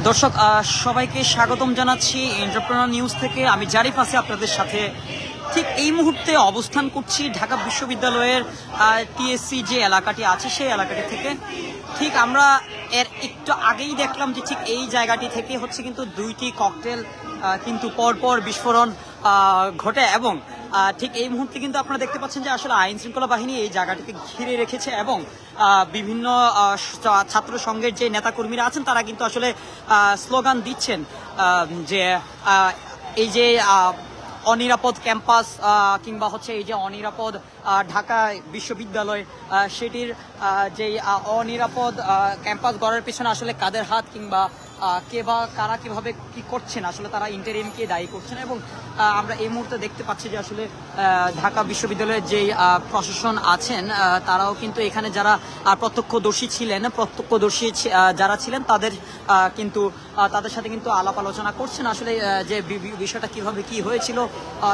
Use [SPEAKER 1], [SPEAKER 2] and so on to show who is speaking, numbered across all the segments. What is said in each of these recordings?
[SPEAKER 1] দর্শক সবাইকে স্বাগতম জানাচ্ছি এন্টারপ্রেনার নিউজ থেকে। আমি জারিফ আছি আপনাদের সাথে। ঠিক এই মুহূর্তে অবস্থান করছি ঢাকা বিশ্ববিদ্যালয়ের টিএসসি যে এলাকাটি আছে সেই এলাকাটি থেকে। ঠিক আমরা এর একটু আগেই দেখলাম যে ঠিক এই জায়গাটি থেকে হচ্ছে কিন্তু দুইটি ককটেল কিন্তু পরপর বিস্ফোরণ ঘটে এবং ঠিক এই মুহূর্তে কিন্তু আপনারা দেখতে পাচ্ছেন যে আসলে আইন শৃঙ্খলা বাহিনী এই জায়গাটিকে ঘিরে রেখেছে এবং বিভিন্ন ছাত্র সংঘের যে নেতাকর্মীরা আছেন তারা কিন্তু আসলে স্লোগান দিচ্ছেন যে এই যে অনিরাপদ ক্যাম্পাস কিংবা হচ্ছে এই যে অনিরাপদ ঢাকা বিশ্ববিদ্যালয় সেটির যেই অনিরাপদ ক্যাম্পাস গড়ার পিছনে আসলে কাদের হাত কিংবা কে বা কারা কিভাবে কি করছেন আসলে তারা ইন্টারিমকে দায়ী করছেন। এবং আমরা এই মুহূর্তে দেখতে পাচ্ছি যে আসলে ঢাকা বিশ্ববিদ্যালয়ের যেই প্রশাসন আছেন তারাও কিন্তু এখানে যারা প্রত্যক্ষদর্শী যারা ছিলেন তাদের কিন্তু তাদের সাথে কিন্তু আলাপ আলোচনা করছেন আসলে যে বিষয়টা কিভাবে কি হয়েছিল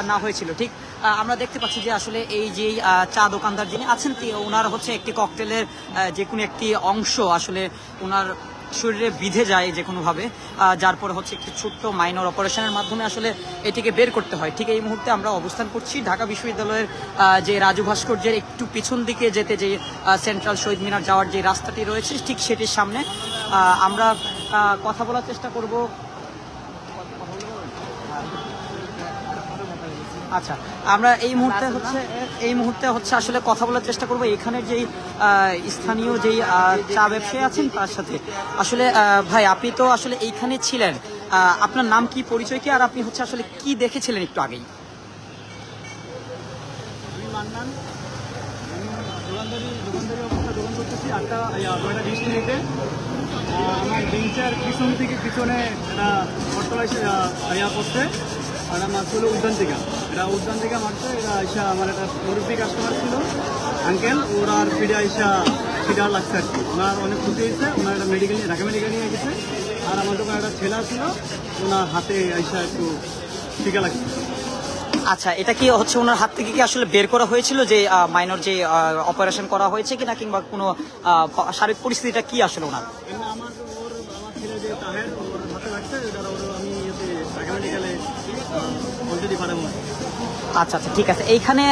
[SPEAKER 1] না হয়েছিল। ঠিক আমরা দেখতে পাচ্ছি যে আসলে এই যে চা দোকানদার যিনি আছেন ওনার হচ্ছে একটি ককটেলের যে কোনো একটি অংশ আসলে ওনার শরীরে বিঁধে যায় যে কোনোভাবে, যার পরে হচ্ছে একটি ছোট্ট মাইনর অপারেশনের মাধ্যমে আসলে এটিকে বের করতে হয়। ঠিক এই মুহূর্তে আমরা অবস্থান করছি ঢাকা বিশ্ববিদ্যালয়ের যে রাজু ভাস্কর্যের একটু পিছন দিকে যেতে যে সেন্ট্রাল শহীদ মিনার যাওয়ার যে রাস্তাটি রয়েছে ঠিক সেটির সামনে আমরা কথা বলার চেষ্টা করব। আচ্ছা, আমরা এই মুহূর্তে হচ্ছে আসলে কথা বলার চেষ্টা করব এখানের যেই স্থানীয় যেই চা ব্যবসায়ী আছেন তার সাথে। আসলে ভাই, আপনি তো আসলে এইখানে ছিলেন, আপনার নাম কি, পরিচয় কি, আর আপনি হচ্ছে আসলে কি দেখেছিলেন একটু আগেই?
[SPEAKER 2] আমি মান্নান, দোকানদারি অবস্থা দোকান করতেছি 8টা ডিস্ট্রিক্টে। আমার বেঞ্চার পিছনে একটা অটো করছে আর আমার ছিল উদ্যান থেকে মারছে। এটা আইসা আমার একটা মুরব্বী কাস্টমার ছিল আঙ্কেল, ওরা ফিরে আইসা সেটা লাগছে আর কি। ওনার অনেক ক্ষতি হয়েছে, ওনার একটা ঢাকা মেডিকেল নিয়ে গেছে। আর আমার দোকানে একটা ছেলে ছিল, ওনার হাতে আইসা একটু টিকা লাগছে।
[SPEAKER 1] আচ্ছা, এটা কি হচ্ছে ওনার হাত থেকে কি আসলে বের করা হয়েছিল যে মাইনর যে অপারেশন করা হয়েছে কিনা, কিংবা কোনো শারীরিক পরিস্থিতিটা কি আসলে ওনার?
[SPEAKER 2] আমার ছেলে যে তাহের, ওর হাতে লাগছে, আমি ঢাকা মেডিকেলে অলরেডি পাঠাবো।
[SPEAKER 1] আচ্ছা আচ্ছা, ঠিক আছে। এইখানে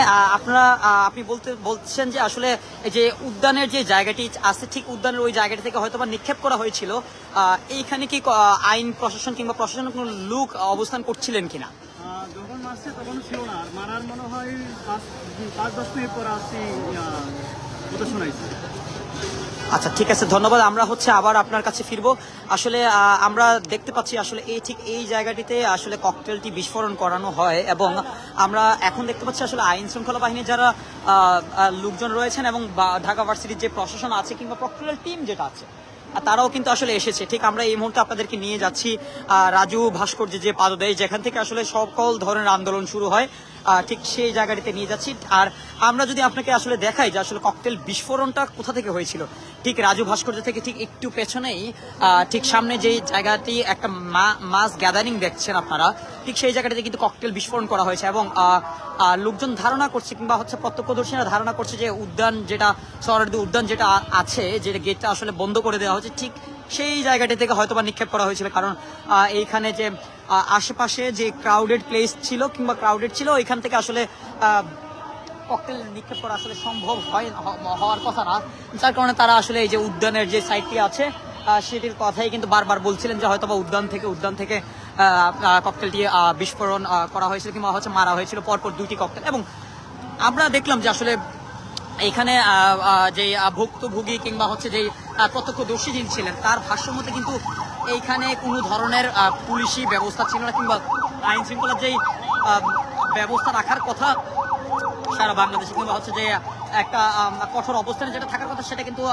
[SPEAKER 1] আপনি বলছেন যে আসলে এই যে উদ্যানের যে জায়গাটি আছে ঠিক উদ্যানের ওই জায়গাটি থেকে হয়তো বা নিক্ষেপ করা হয়েছিল, এইখানে কি আইন প্রশাসন কিংবা প্রশাসনের কোনো লোক অবস্থান করছিলেন কিনা?
[SPEAKER 2] যখন মারছে তখন ছিল না, আর মারার মনে হয় 5-10 মিনিট পরে আসছি কথা শোনাইছে।
[SPEAKER 1] আচ্ছা, ঠিক আছে, ধন্যবাদ। আমরা হচ্ছে আবার আপনার কাছে ফিরবো। আসলে আমরা দেখতে পাচ্ছি আসলে ঠিক এই জায়গাটিতে আসলে ককটেলটি বিস্ফোরণ করানো হয় এবং আমরা এখন দেখতে পাচ্ছি আসলে আইন শৃঙ্খলা বাহিনীর যারা লোকজন রয়েছেন এবং ঢাকা ভার্সিটির যে প্রশাসন আছে কিংবা প্রক্টোরিয়াল টিম যেটা আছে তারাও কিন্তু আসলে এসেছে। ঠিক আমরা এই মুহূর্তে আপনাদেরকে নিয়ে যাচ্ছি রাজু ভাস্কর্যের যে পাদদেশ, যেখান থেকে আসলে সকল ধরনের আন্দোলন শুরু হয়, ঠিক সেই জায়গাটিতে নিয়ে যাচ্ছি। আর আমরা যদি আপনাকে আসলে দেখাই যে আসলে ককটেল বিস্ফোরণটা কোথা থেকে হয়েছিল, ঠিক রাজু ভাস্কর্য থেকে ঠিক একটু পেছনেই ঠিক সামনে যেই জায়গাটি একটা মাস গ্যাদারিং দেখছেন আপনারা, ঠিক সেই জায়গাটিতে কিন্তু ককটেল বিস্ফোরণ করা হয়েছে এবং লোকজন ধারণা করছে কিংবা হচ্ছে প্রত্যক্ষদর্শীরা ধারণা করছে যে উদ্যান যেটা সোহরাওয়ার্দী উদ্যান যেটা আছে, যে গেটটা আসলে বন্ধ করে দেওয়া হচ্ছে, ঠিক সেই জায়গাটি থেকে হয়তোবা নিক্ষেপ করা হয়েছিল। কারণ এইখানে যে আশেপাশে যে ক্রাউডেড প্লেস ছিল কিংবা ক্রাউডেড ছিল ওইখান থেকে আসলে ককটেল নিক্ষেপ করা আসলে সম্ভব হওয়ার কথা না, যার কারণে তারা আসলে এই যে উদ্যানের যে সাইটটি আছে সেটির কথাই কিন্তু বারবার বলছিলেন যে হয়তোবা উদ্যান থেকে ককটেলটি বিস্ফোরণ করা হয়েছিল কিংবা হচ্ছে মারা হয়েছিল পরপর 2টি ককটেল। এবং আমরা দেখলাম যে আসলে এখানে যে ভুক্তভোগী কিংবা হচ্ছে যে প্রত্যক্ষদর্শী যিনি ছিলেন তার ভাষ্য মতে কিন্তু এইখানে কোনো ধরনের পুলিশি ব্যবস্থা ছিল না কিংবা আইন শৃঙ্খলার যেই ব্যবস্থা রাখার কথা সারা বাংলাদেশে কিংবা হচ্ছে যে একটা কঠোর অবস্থানে যেটা থাকার কথা সেটা কিন্তু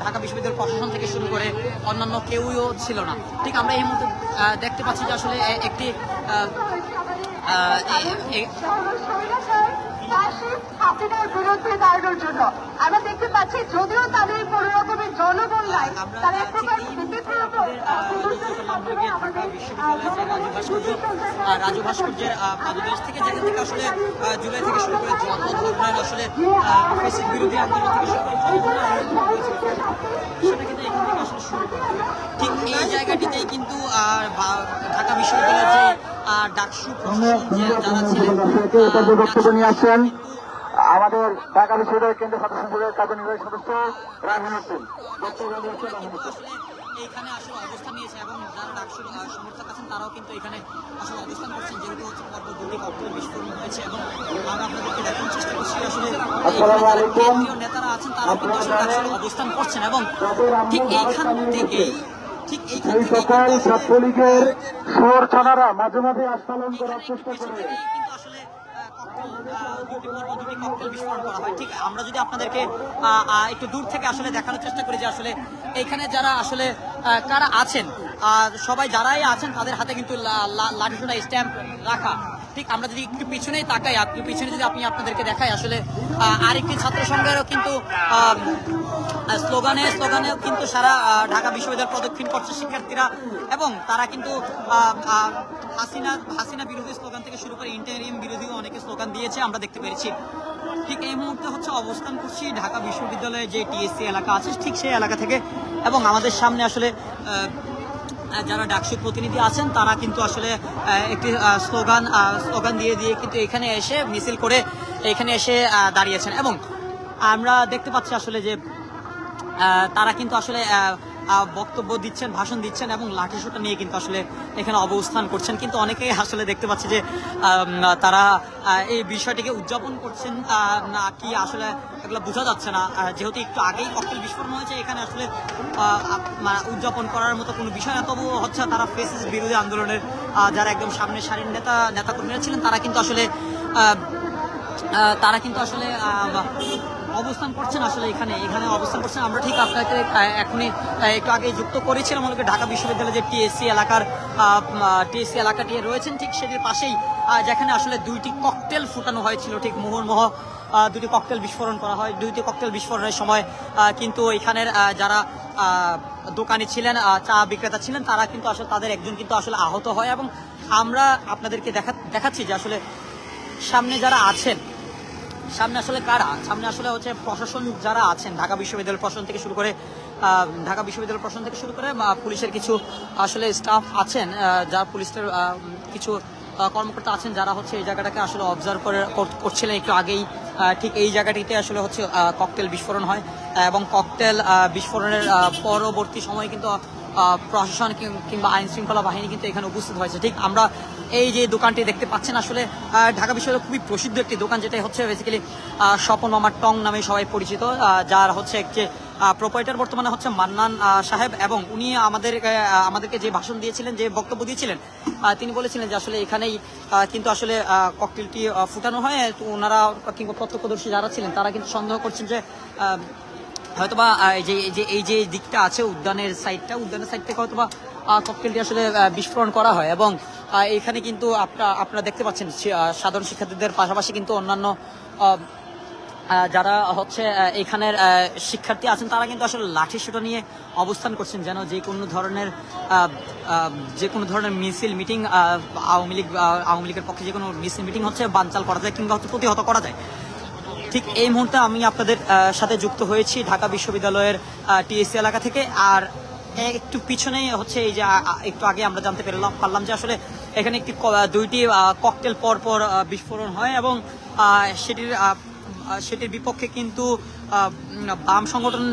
[SPEAKER 1] ঢাকা বিশ্ববিদ্যালয় প্রশাসন থেকে শুরু করে অন্যান্য কেউই ছিল না। ঠিক আমরা এই মুহূর্তে দেখতে পাচ্ছি যে আসলে একটি
[SPEAKER 3] বিরুদ্ধে দাঁড়ানোর জন্য আমরা দেখতে পাচ্ছি, যদিও তাদের কোনো রকমের জনবল নাই, তারা এক প্রকার
[SPEAKER 1] রাজু ভাস্কর্যের পাদদেশ থেকে, যেখান থেকে আসলে জুলাই থেকে শুরু করে যত ধরনের আসলে বিরোধী আন্দোলন থেকে শুরু করে সেটা কিন্তু এখান থেকে আসলে শুরু করে। ঠিক এই জায়গাটিতেই কিন্তু ঢাকা বিশ্ববিদ্যালয়ের যে ডাকসু প্রশাসন যারা ছিলেন
[SPEAKER 4] বক্তব্য নিয়ে আসছেন আমাদের ঢাকা বিশ্ববিদ্যালয় কেন্দ্রীয় ছাত্র সংসদের কার্যনির্বাহী সদস্য রাহিন হোসেন। বক্তব্য দিচ্ছেন রাহিন হোসেন।
[SPEAKER 1] এইখানে আসলে অবস্থান নিয়েছে এবং যারা ডাকসুর সমর্থক আছেন তারাও কিন্তু এখানে আসলে অবস্থান করছেন, যেহেতু হচ্ছে পরপর দুটি ককটেল বিস্ফোরণ হয়েছে এবং আমরা আপনাদেরকে দেখানোর চেষ্টা করছি আসলে কেন্দ্রীয় নেতারা আছেন তারাও কিন্তু আসলে ডাকসুর অবস্থান করছেন এবং ঠিক এইখান থেকেই
[SPEAKER 4] এই সকল ছাত্রলীগের সুর ছানারা মাঝে মাঝে আস্ফালন করার চেষ্টা করে।
[SPEAKER 1] কিন্তু আসলে দুটি ককটেল বিস্ফোরণ করা হয়। ঠিক আমরা যদি আপনাদেরকে একটু দূর থেকে আসলে দেখানোর চেষ্টা করি যে আসলে এখানে যারা আসলে কারা আছেন, সবাই যারাই আছেন তাদের হাতে কিন্তু লাঠিসোঁটা স্ট্যাম্প রাখা। ঠিক আমরা যদি একটু পিছনেই তাকাই, একটু পিছনে যদি আপনি আপনাদেরকে দেখাই, আসলে আরেকটি ছাত্র সংঘেরও কিন্তু স্লোগানেও কিন্তু সারা ঢাকা বিশ্ববিদ্যালয় প্রদক্ষিণ করছে শিক্ষার্থীরা এবং তারা কিন্তু হাসিনা বিরোধী স্লোগান থেকে শুরু করে ইন্টারিম বিরোধীও অনেকে স্লোগান দিয়েছে, আমরা দেখতে পেরেছি। ঠিক এই মুহূর্তে হচ্ছে অবস্থান করছি ঢাকা বিশ্ববিদ্যালয়ে যে টিএসসি এলাকা আছে ঠিক সেই এলাকা থেকে এবং আমাদের সামনে আসলে যারা ডাকসু প্রতিনিধি আছেন তারা কিন্তু আসলে একটি স্লোগান দিয়ে কিন্তু এখানে এসে মিছিল করে এখানে এসে দাঁড়িয়েছেন এবং আমরা দেখতে পাচ্ছি আসলে যে তারা কিন্তু আসলে বক্তব্য দিচ্ছেন, ভাষণ দিচ্ছেন এবং লাঠিসোঁটা নিয়ে কিন্তু আসলে এখানে অবস্থান করছেন। কিন্তু অনেকেই আসলে দেখতে পাচ্ছি যে তারা এই বিষয়টিকে উদযাপন করছেন না কি আসলে এগুলো বোঝা যাচ্ছে না, যেহেতু একটু আগেই ককটেল বিস্ফোরণ হয়েছে এখানে আসলে উদযাপন করার মতো কোনো বিষয় না। তবুও হচ্ছে তারা ফেসিস বিরোধী আন্দোলনের যারা একদম সামনের সারির নেতাকর্মীরা ছিলেন তারা কিন্তু আসলে অবস্থান করছেন আসলে এখানে অবস্থান করছেন। আমরা ঠিক আপনাকে এখনই একটু আগে যুক্ত করেছিলাম মনে করি ঢাকা বিশ্ববিদ্যালয়ের যে টিএসসি এলাকাটি রয়েছেন ঠিক সেটির পাশেই যেখানে আসলে দুইটি ককটেল ফুটানো হয়েছিল, ঠিক মুহুর্মুহ দুটি ককটেল বিস্ফোরণ করা হয়। দুইটি ককটেল বিস্ফোরণের সময় কিন্তু এখানের যারা দোকানি ছিলেন, চা বিক্রেতা ছিলেন, তারা কিন্তু আসলে তাদের একজন কিন্তু আসলে আহত হয় এবং আমরা আপনাদেরকে দেখাচ্ছি যে আসলে সামনে যারা আছেন, সামনে আসলে কারা, সামনে আসলে হচ্ছে প্রশাসন যারা আছেন, ঢাকা বিশ্ববিদ্যালয় প্রশাসন থেকে শুরু করে পুলিশের কিছু আসলে স্টাফ আছেন, যারা পুলিশের কিছু কর্মকর্তা আছেন যারা হচ্ছে এই জায়গাটাকে আসলে অবজার্ভ করছিলেন। একটু আগেই ঠিক এই জায়গাটিতে আসলে হচ্ছে ককটেল বিস্ফোরণ হয় এবং ককটেল বিস্ফোরণের পরবর্তী সময়ে কিন্তু প্রশাসন কিংবা আইন শৃঙ্খলা বাহিনী কিন্তু এখানে উপস্থিত হয়েছে। ঠিক আমরা এই যে দোকানটি দেখতে পাচ্ছেন আসলে ঢাকা বিশ্ববিদ্যালয় খুবই প্রসিদ্ধ একটি দোকান, যেটা হচ্ছে বেসিক্যালি স্বপন মামার টং নামে সবাই পরিচিত, যার হচ্ছে একটি প্রোপাইটার বর্তমানে হচ্ছে মান্নান সাহেব এবং উনি আমাদেরকে যে ভাষণ দিয়েছিলেন, যে বক্তব্য দিয়েছিলেন, তিনি বলেছিলেন যে আসলে এখানেই কিন্তু আসলে ককটেলটি ফুটানো হয়। তো ওনারা কিংবা প্রত্যক্ষদর্শী যারা ছিলেন তারা কিন্তু সন্দেহ করছেন যে হয়তোবা এই যে দিকটা আছে উদ্যানের সাইড থেকে হয়তোবা ককটেলটি আসলে বিস্ফোরণ করা হয় এবং এখানে কিন্তু আপনারা দেখতে পাচ্ছেন সাধারণ শিক্ষার্থীদের পাশাপাশি কিন্তু অন্যান্য যারা হচ্ছে এখানের শিক্ষার্থী আছেন তারা কিন্তু আসলে লাঠিসোঁটা নিয়ে অবস্থান করছেন, যেন যে কোনো ধরনের মিছিল মিটিং আওয়ামী লীগের পক্ষে যে কোনো মিছিল মিটিং হচ্ছে বানচাল করা যায় কিংবা হচ্ছে প্রতিহত করা যায়। ঠিক এই মুহূর্তে আমি আপনাদের সাথে যুক্ত হয়েছি ঢাকা বিশ্ববিদ্যালয়ের টিএসসি এলাকা থেকে। আর একটু পিছনেই হচ্ছে এই যে একটু আগে আমরা জানতে পারলাম যে আসলে এখানে দুইটি ককটেল পর বিস্ফোরণ হয় এবং সেটির বিপক্ষে কিন্তু বাম সংগঠন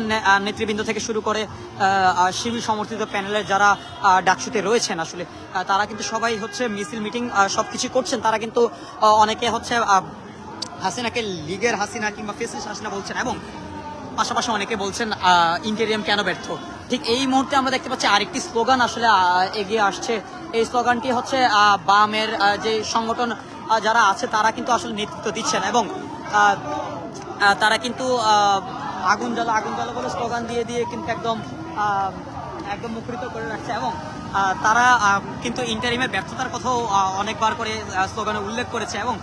[SPEAKER 1] নেতৃবৃন্দ থেকে শুরু করে শিবির সমর্থিত প্যানেলের যারা ডাকসুতে রয়েছেন আসলে তারা কিন্তু সবাই হচ্ছে মিছিল মিটিং সবকিছু করছেন। তারা কিন্তু অনেকে হচ্ছে হাসিনাকে লীগের হাসিনা কিংবা ফেসিস্ট হাসিনা বলছেন এবং পাশাপাশি অনেকে বলছেন ইন্টেরিয়াম কেন ব্যর্থ। ঠিক এই মুহূর্তে আমরা দেখতে পাচ্ছি আরেকটি স্লোগান আসলে এগিয়ে আসছে। এই স্লোগানটি হচ্ছে বামের যে সংগঠন যারা আছে তারা কিন্তু আসলে নেতৃত্ব দিচ্ছেন এবং তারা কিন্তু আগুন জ্বালা বলে স্লোগান দিয়ে কিন্তু একদম মুখরিত করে রাখছে এবং তারা কিন্তু ইন্টারিমের ব্যর্থতার কথাও অনেকবার করে স্লোগানে উল্লেখ করেছে এবং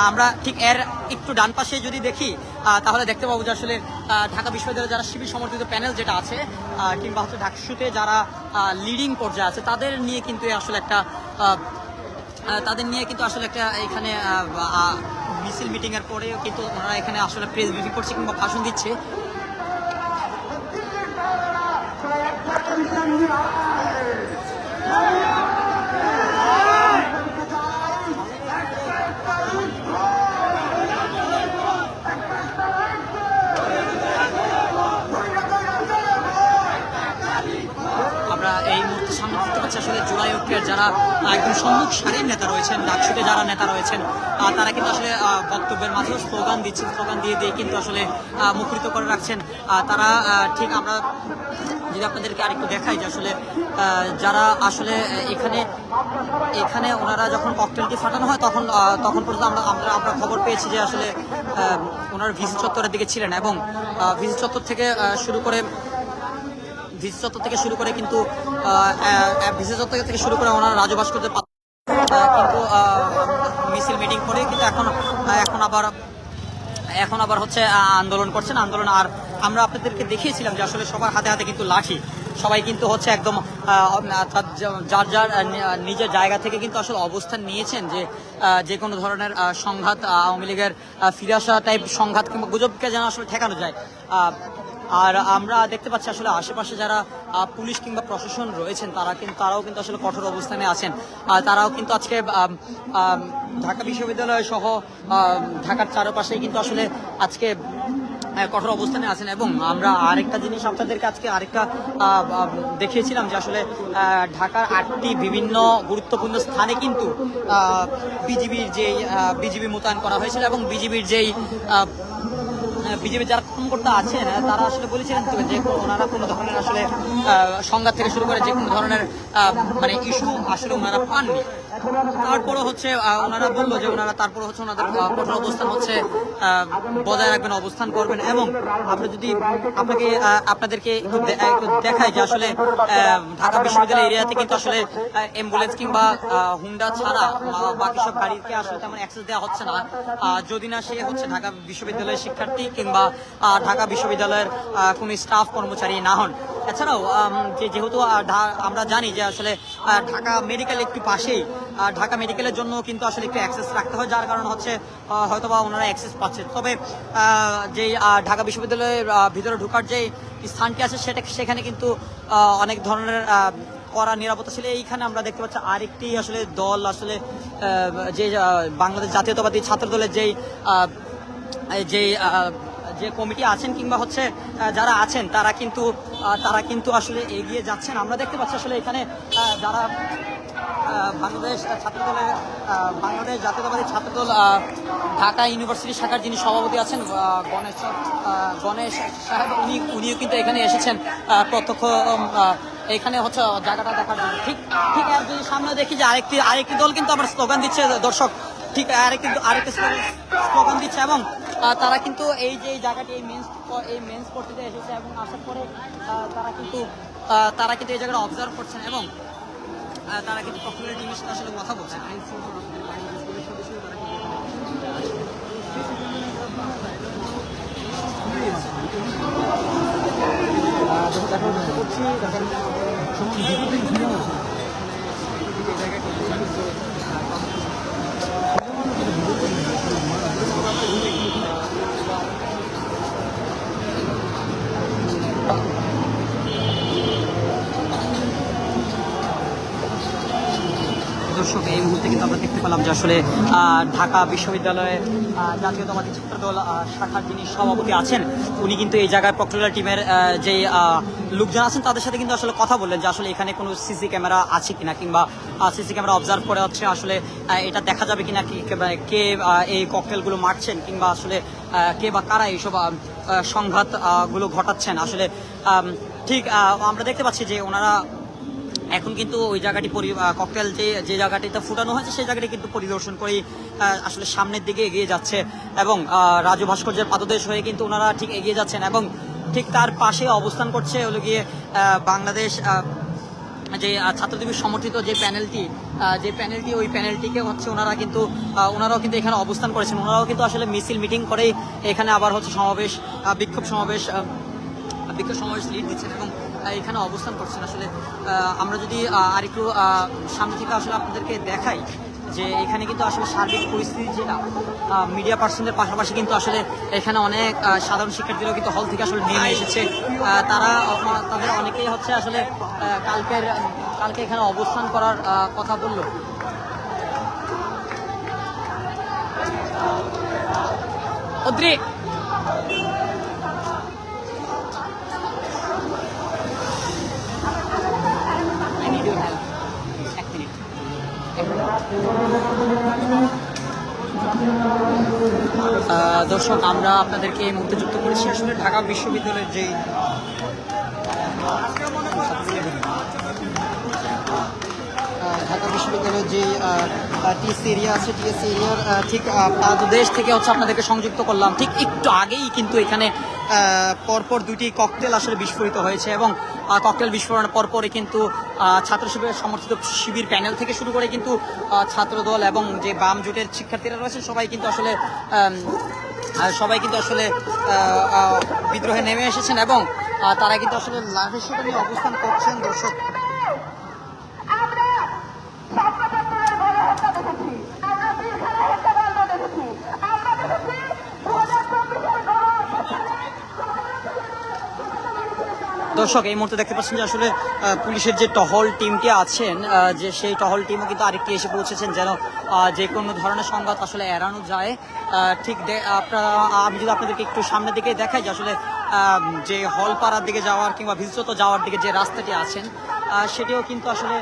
[SPEAKER 1] আমরা ঠিক এর একটু ডান পাশে যদি দেখি তাহলে দেখতে পাবো যে আসলে ঢাকা বিশ্ববিদ্যালয়ের যারা শিবির সমর্থিত প্যানেল যেটা আছে কিংবা হচ্ছে ডাকসুতে যারা লিডিং পর্যায়ে আছে তাদের নিয়ে কিন্তু আসলে একটা এখানে মিছিল মিটিং এর পরেও কিন্তু ওনারা এখানে আসলে প্রেস ব্রিফিং করছে কিংবা ভাষণ দিচ্ছে। দেখতে পাচ্ছি আসলে জুলাই ঐক্যের যারা একদম সম্মুখ সারির নেতা রয়েছেন, ডাকসুতে যারা নেতা রয়েছেন, তারা কিন্তু আসলে বক্তব্যের মাঝেও স্লোগান দিচ্ছেন, স্লোগান দিয়ে দিয়ে কিন্তু আসলে মুখরিত করে রাখছেন। তারা ঠিক আমরা যদি আপনাদেরকে আরেকটু দেখাই যে আসলে যারা আসলে এখানে ওনারা যখন ককটেলটি ফাটানো হয় তখন পর্যন্ত আমরা খবর পেয়েছি যে আসলে ওনারা ভিসি চত্বরের দিকে ছিলেন এবং ভিসি চত্বর থেকে শুরু করে কিন্তু ভিসি চত্বর থেকে শুরু করে ওনারা রাজু ভাস্কর্যের কিন্তু মিছিল মিটিং করে কিন্তু এখন আবার হচ্ছে আন্দোলন করছেন। আর আমরা আপনাদেরকে দেখিয়েছিলাম যে আসলে সবার হাতে হাতে কিন্তু লাঠি, সবাই কিন্তু হচ্ছে একদম যার যার নিজের জায়গা থেকে কিন্তু আসলে অবস্থান নিয়েছেন যে কোনো ধরনের সংঘাত, আওয়ামী লীগের ফিরে আসা টাইপ সংঘাত কিংবা গুজবকে যেন আসলে ঠেকানো যায়। আর আমরা দেখতে পাচ্ছি আসলে আশেপাশে যারা পুলিশ কিংবা প্রশাসন রয়েছেন তারাও কিন্তু আসলে কঠোর অবস্থানে আছেন। তারাও কিন্তু আজকে ঢাকা বিশ্ববিদ্যালয় সহ ঢাকার চারপাশে কিন্তু আসলে আজকে কঠোর অবস্থানে আছেন। এবং আমরা আরেকটা জিনিস আপনাদেরকে আজকে দেখিয়েছিলাম যে আসলে ঢাকার 8টি বিভিন্ন গুরুত্বপূর্ণ স্থানে কিন্তু বিজিবি মোতায়েন করা হয়েছিল এবং বিজিবির যারা কর্মকর্তা আছেন তারা আসলে বলেছিলেন যে ওনারা কোনো ধরনের আসলে সংঘাত থেকে শুরু করে যে কোনো ধরনের মানে ইস্যু আসলে ওনারা পাননি। তারপরও হচ্ছে ওনারা বললো যে ওনারা তারপর হচ্ছে ওনাদের কঠোর অবস্থান হচ্ছে বজায় রাখবেন, অবস্থান করবেন। এবং আমরা যদি আপনাদেরকে একটু দেখাই যে আসলে ঢাকা বিশ্ববিদ্যালয় এরিয়াতে কিন্তু আসলে অ্যাম্বুলেন্স কিংবা হুন্ডা ছাড়া বাকি সব গাড়িকে আসলে তেমন অ্যাক্সেস দেওয়া হচ্ছে না, যদি না সে হচ্ছে ঢাকা বিশ্ববিদ্যালয়ের শিক্ষার্থী কিংবা ঢাকা বিশ্ববিদ্যালয়ের কোনো স্টাফ কর্মচারী না হন। এছাড়াও যেহেতু আমরা জানি যে আসলে ঢাকা মেডিকেল একটু পাশেই, ঢাকা মেডিকেলের জন্য কিন্তু আসলে একটু অ্যাক্সেস রাখতে হয়, যার কারণে হচ্ছে হয়তোবা ওনারা অ্যাক্সেস পাচ্ছে। তবে যেই ঢাকা বিশ্ববিদ্যালয়ের ভিতরে ঢোকার যে স্থানটি আছে সেখানে কিন্তু অনেক ধরনের কড়া নিরাপত্তা ছিল। এইখানে আমরা দেখতে পাচ্ছি আরেকটি আসলে দল আসলে যে বাংলাদেশ জাতীয়তাবাদী ছাত্র দলের যে কমিটি আছেন কিংবা হচ্ছে যারা আছেন তারা কিন্তু আসলে এগিয়ে যাচ্ছেন। আমরা দেখতে পাচ্ছি আসলে এখানে যারা বাংলাদেশ জাতীয়তাবাদী ছাত্রদল ঢাকা ইউনিভার্সিটি শাখার যিনি সভাপতি আছেন গণেশ সাহেব, উনিও কিন্তু এখানে এসেছেন প্রত্যক্ষ এখানে হচ্ছে জায়গাটা দেখার জন্য। ঠিক আর যদি সামনে দেখি যে আরেকটি দল কিন্তু আবার স্লোগান দিচ্ছে, দর্শক ঠিক আরেকটি স্লোগান দিচ্ছে এবং তারা কিন্তু এই যে জায়গাটি এই মেন্স পড়তে এসেছে এবং আসার পরে তারা কিন্তু এই জায়গাটা অবজার্ভ করছেন এবং তারা কিন্তু ককটেলের টিমের সাথে আসলে কথা বলছেন। দর্শক এই মুহূর্তে কিন্তু আমরা দেখতে পেলাম যে আসলে ঢাকা বিশ্ববিদ্যালয়ে জাতীয়তাবাদী ছাত্রদল শাখার যিনি সভাপতি আছেন উনি কিন্তু এই জায়গায় ককটেল টিমের যে লোকজন আছেন তাদের সাথে কিন্তু আসলে কথা বললেন যে আসলে এখানে কোনো সিসি ক্যামেরা আছে কিনা কিংবা সিসি ক্যামেরা অবজার্ভ করে হচ্ছে আসলে এটা দেখা যাবে কিনা কে এই ককটেলগুলো মারছেন কিংবা আসলে কে বা কারা এইসব সংঘাত গুলো ঘটাচ্ছেন। আসলে ঠিক আমরা দেখতে পাচ্ছি যে ওনারা এখন কিন্তু ওই জায়গাটি ককটেল যে জায়গাটিতে ফুটানো হয়েছে সেই জায়গাটি কিন্তু পরিদর্শন করে আসলে সামনের দিকে এগিয়ে যাচ্ছে এবং রাজু ভাস্কর্যের পাদদেশ হয়ে কিন্তু ওনারা ঠিক এগিয়ে যাচ্ছেন এবং ঠিক তার পাশে অবস্থান করছে হলো গিয়ে বাংলাদেশ যে ছাত্রজীবীর সমর্থিত যে প্যানেলটি ওই প্যানেলটিকে হচ্ছে ওনারাও কিন্তু এখানে অবস্থান করেছেন। ওনারাও কিন্তু আসলে মিছিল মিটিং করেই এখানে আবার হচ্ছে বিক্ষোভ সমাবেশ লিড দিচ্ছেন এবং এখানে অবস্থান করছেন। আসলে আমরা যদি আরেকটু সামনে থেকে আসলে আপনাদেরকে দেখাই যে এখানে কিন্তু আসলে সার্বিক পরিস্থিতি যেটা মিডিয়া পার্সনদের পাশাপাশি কিন্তু আসলে এখানে অনেক সাধারণ শিক্ষার্থীরাও কিন্তু হল থেকে আসলে নেমে এসেছে। তাদের অনেকেই হচ্ছে আসলে কালকে এখানে অবস্থান করার কথা বললো। Adri I need your help. দর্শক আমরা আপনাদেরকে এই মুহূর্তে যুক্ত করেছি আসলে ঢাকা বিশ্ববিদ্যালয়ের যেই ঢাকা বিশ্ববিদ্যালয়ের যে টিএসসি এরিয়া আছে, টিএসসি এরিয়ার ঠিক দেশ থেকে হচ্ছে আপনাদেরকে সংযুক্ত করলাম। ঠিক একটু আগেই কিন্তু এখানে পরপর দুটি ককটেল আসলে বিস্ফোরিত হয়েছে এবং ককটেল বিস্ফোরণের পরপরই কিন্তু ছাত্র শিবিরের সমর্থিত শিবির প্যানেল থেকে শুরু করে কিন্তু ছাত্রদল এবং যে বাম জোটের শিক্ষার্থীরা রয়েছে সবাই কিন্তু আসলে বিদ্রোহে নেমে এসেছেন এবং তারা কিন্তু আসলে লাঠি সোটা নিয়ে অবস্থান করছেন। দর্শক
[SPEAKER 3] আমরা ছাত্রছাত্রীদের গণহত্যা দেখেছি, আমরা পিলখানা হত্যাকাণ্ড দেখেছি, আমরা দেখেছি 2024-এর
[SPEAKER 1] দর্শক এই মুহূর্তে দেখতে পাচ্ছেন যে আসলে পুলিশের যে টহল টিমটি আছেন যে সেই টহল টিমও কিন্তু আরেকটি এসে পৌঁছেছেন যেন যে কোনো ধরনের সংঘাত আসলে এড়ানো যায়। ঠিক আমি যদি আপনাদেরকে একটু সামনের দিকে দেখাই যে আসলে যে হলপাড়ার দিকে যাওয়ার কিংবা ভিজিচত যাওয়ার দিকে যে রাস্তাটি আছেন সেটিও কিন্তু আসলে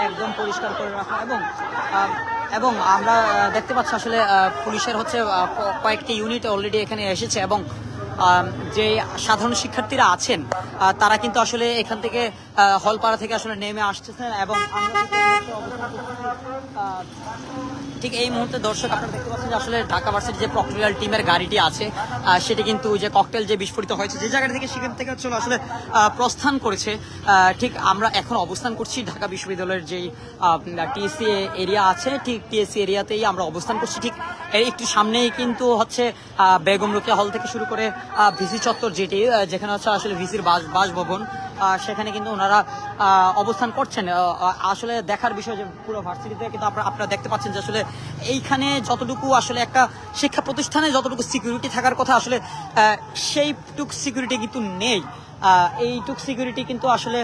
[SPEAKER 1] একদম পরিষ্কার করে রাখা এবং আমরা দেখতে পাচ্ছি আসলে পুলিশের হচ্ছে কয়েকটি ইউনিট অলরেডি এখানে এসেছে এবং যে সাধারণ শিক্ষার্থীরা আছেন তারা কিন্তু আসলে এখান থেকে হলপাড়া থেকে আসলে নেমে আসতেছেন এবং আমরা ঠিক এই মুহূর্তে দর্শক আপনারা দেখতে পাচ্ছেন যে আসলে ঢাকা ভার্সিটির যে প্রক্টোরিয়াল টিমের গাড়িটি আছে সেটি কিন্তু যে ককটেল যে বিস্ফোরিত হয়েছে যে জায়গা থেকে সেখান থেকে হচ্ছে আসলে প্রস্থান করেছে। ঠিক আমরা এখন অবস্থান করছি ঢাকা বিশ্ববিদ্যালয়ের যেই টিএসসি এরিয়া আছে, ঠিক টিএসসি এরিয়াতেই আমরা অবস্থান করছি। ঠিক এর একটু সামনেই কিন্তু হচ্ছে বেগম রোকেয়া হল থেকে শুরু করে ভিসি চত্বর যেটি যেখানে হচ্ছে আসলে ভিসির বাসভবন সেখানে কিন্তু ওনারা অবস্থান করছেন। আসলে দেখার বিষয় যে পুরো ভার্সিটিতে কিন্তু আপনারা দেখতে পাচ্ছেন যে আসলে এইখানে যতটুকু আসলে একটা শিক্ষা প্রতিষ্ঠানে যতটুকু সিকিউরিটি থাকার কথা আসলে সেইটুক সিকিউরিটি কিন্তু নেই। এইটুক সিকিউরিটি কিন্তু আসলে